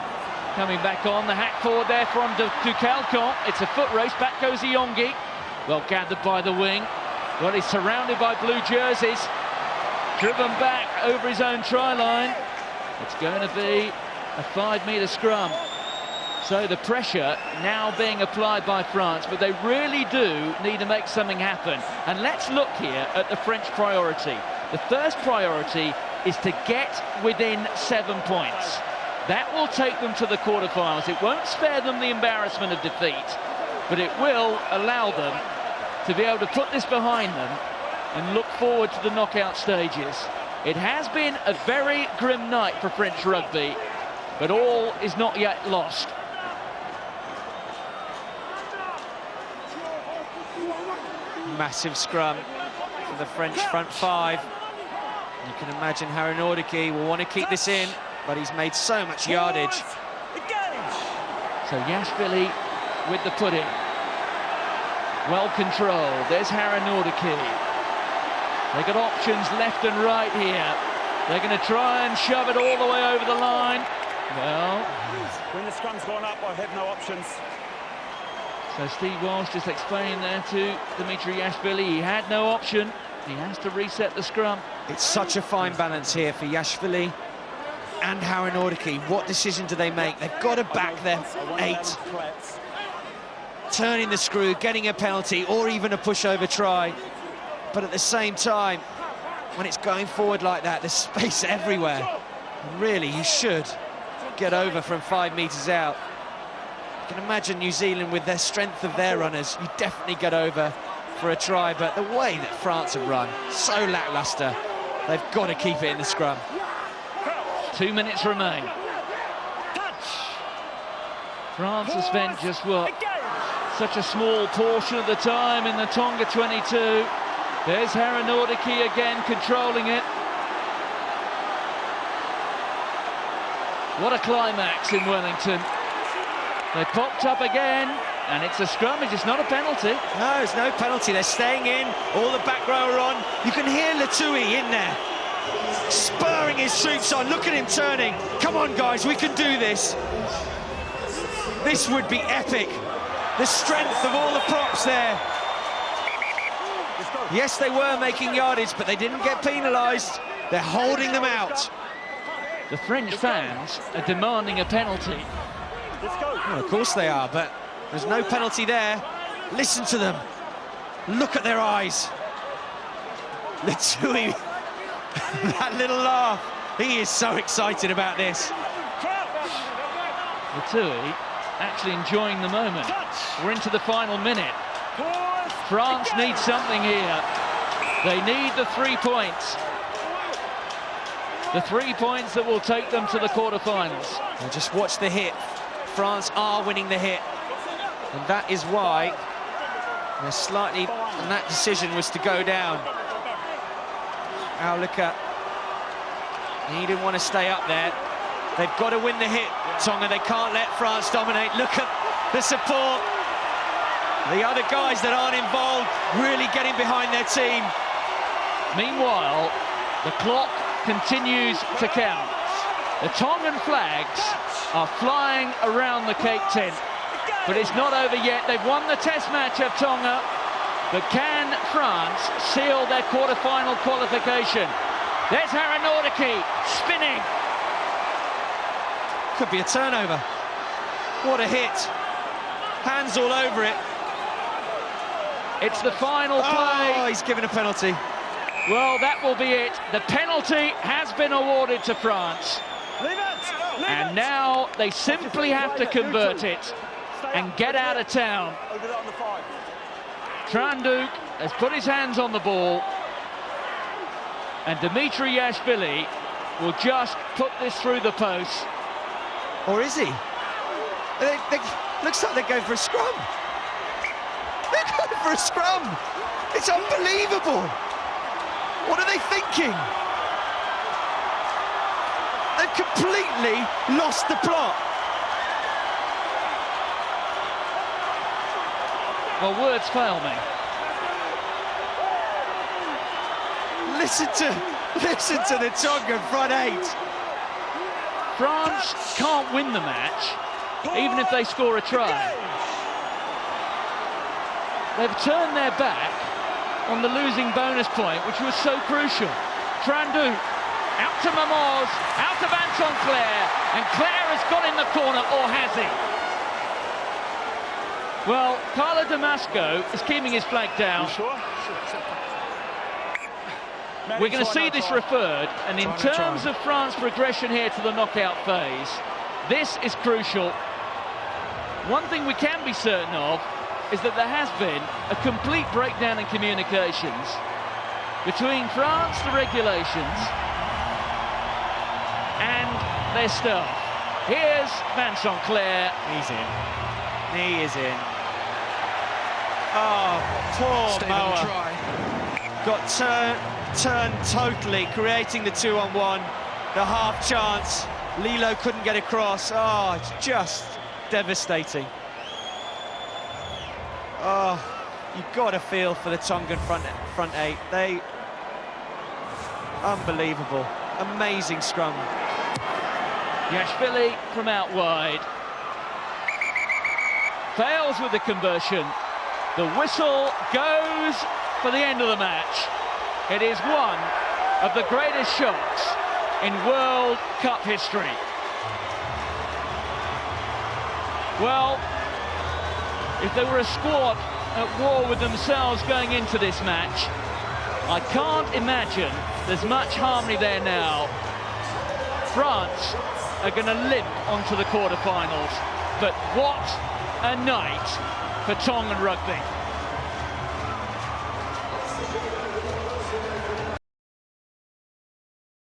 coming back on. The hack forward there from Ducalcon. It's a foot race. Back goes Iyongi. Well gathered by the wing. Well, he's surrounded by blue jerseys. Driven back over his own try line. It's going to be a 5-metre scrum. So the pressure now being applied by France, but they really do need to make something happen. And let's look here at the French priority. The first priority is to get within 7 points. That will take them to the quarterfinals. It won't spare them the embarrassment of defeat, but it will allow them to be able to put this behind them and look forward to the knockout stages. It has been a very grim night for French rugby, but all is not yet lost. Massive scrum for the French front five. You can imagine Harry Nordicki will want to keep this in, but he's made so much yardage. So Yashvili with the put-in. Well controlled. There's Harry Nordicki. They've got options left and right here. They're going to try and shove it all the way over the line. Well, when the scrum's gone up, I have no options. So Steve Walsh just explaining there to Dimitri Yashvili, he had no option. He has to reset the scrum. It's such a fine balance here for Yashvili and Harry Nordicki. What decision do they make? They've got to back their 8. Turning the screw, getting a penalty, or even a pushover try. But at the same time, when it's going forward like that, there's space everywhere. And really, you should get over from 5 metres out. You can imagine New Zealand, with their strength of their runners, you definitely get over for a try, but the way that France have run, so lacklustre, they've got to keep it in the scrum. 2 minutes remain. France has spent just what? Such a small portion of the time in the Tonga 22. There's Harry Nordicki again controlling it. What a climax in Wellington. They popped up again, and it's a scrummage, it's not a penalty. No, it's no penalty, they're staying in, all the back row are on. You can hear Latouille in there, spurring his troops on. Look at him turning. Come on, guys, we can do this. This would be epic. The strength of all the props there. Yes, they were making yardage, but they didn't get penalised. They're holding them out. The French fans are demanding a penalty. Well, of course they are, but there's no penalty there. Listen to them. Look at their eyes. Latouille, that little laugh. He is so excited about this. Latouille actually enjoying the moment. We're into the final minute. France needs something here. They need the 3 points. The 3 points that will take them to the quarterfinals. And just watch the hit. France are winning the hit, and that is why they're slightly, and that decision was to go down. Aulika, he didn't want to stay up there. They've got to win the hit, Tonga. They can't let France dominate. Look at the support. The other guys that aren't involved really getting behind their team. Meanwhile, the clock continues to count. The Tongan flags are flying around the Cape tent, but it's not over yet. They've won the test match of Tonga, but can France seal their quarter-final qualification? There's Harry Nordicki spinning. Could be a turnover. What a hit. Hands all over it. It's the final play. Oh, he's given a penalty. Well, that will be it. The penalty has been awarded to France. And now they simply have to convert it and get out of town. Tranduk has put his hands on the ball, and Dimitri Yashvili will just put this through the post. Or is he? Looks like they're going for a scrum. They're going for a scrum. It's unbelievable. What are they thinking? They've completely lost the plot. Well, words fail me. listen to the Tongan front eight. France can't win the match, even if they score a try. They've turned their back on the losing bonus point, which was so crucial. Trandu, out to Mamoz, out to Vincent Claire, and Claire has got in the corner, or has he? Well, Carlo Damasco is keeping his flag down. Sure? We're going to see this referred, and in terms of France's progression here to the knockout phase, this is crucial. One thing we can be certain of is that there has been a complete breakdown in communications between France, the regulations, and their staff. Here's Vincent Claire. He's in. He is in. Oh, poor Moa. Got turned totally, creating the 2-on-1, the half chance. Lilo couldn't get across. Oh, it's just devastating. Oh, you've got to feel for the Tongan front eight. They, unbelievable, amazing scrum. Yashvili from out wide. Fails with the conversion. The whistle goes for the end of the match. It is one of the greatest shocks in World Cup history. Well, if they were a squad at war with themselves going into this match, I can't imagine there's much harmony there now. France are going to limp onto the quarterfinals, but what a night for Tongan rugby.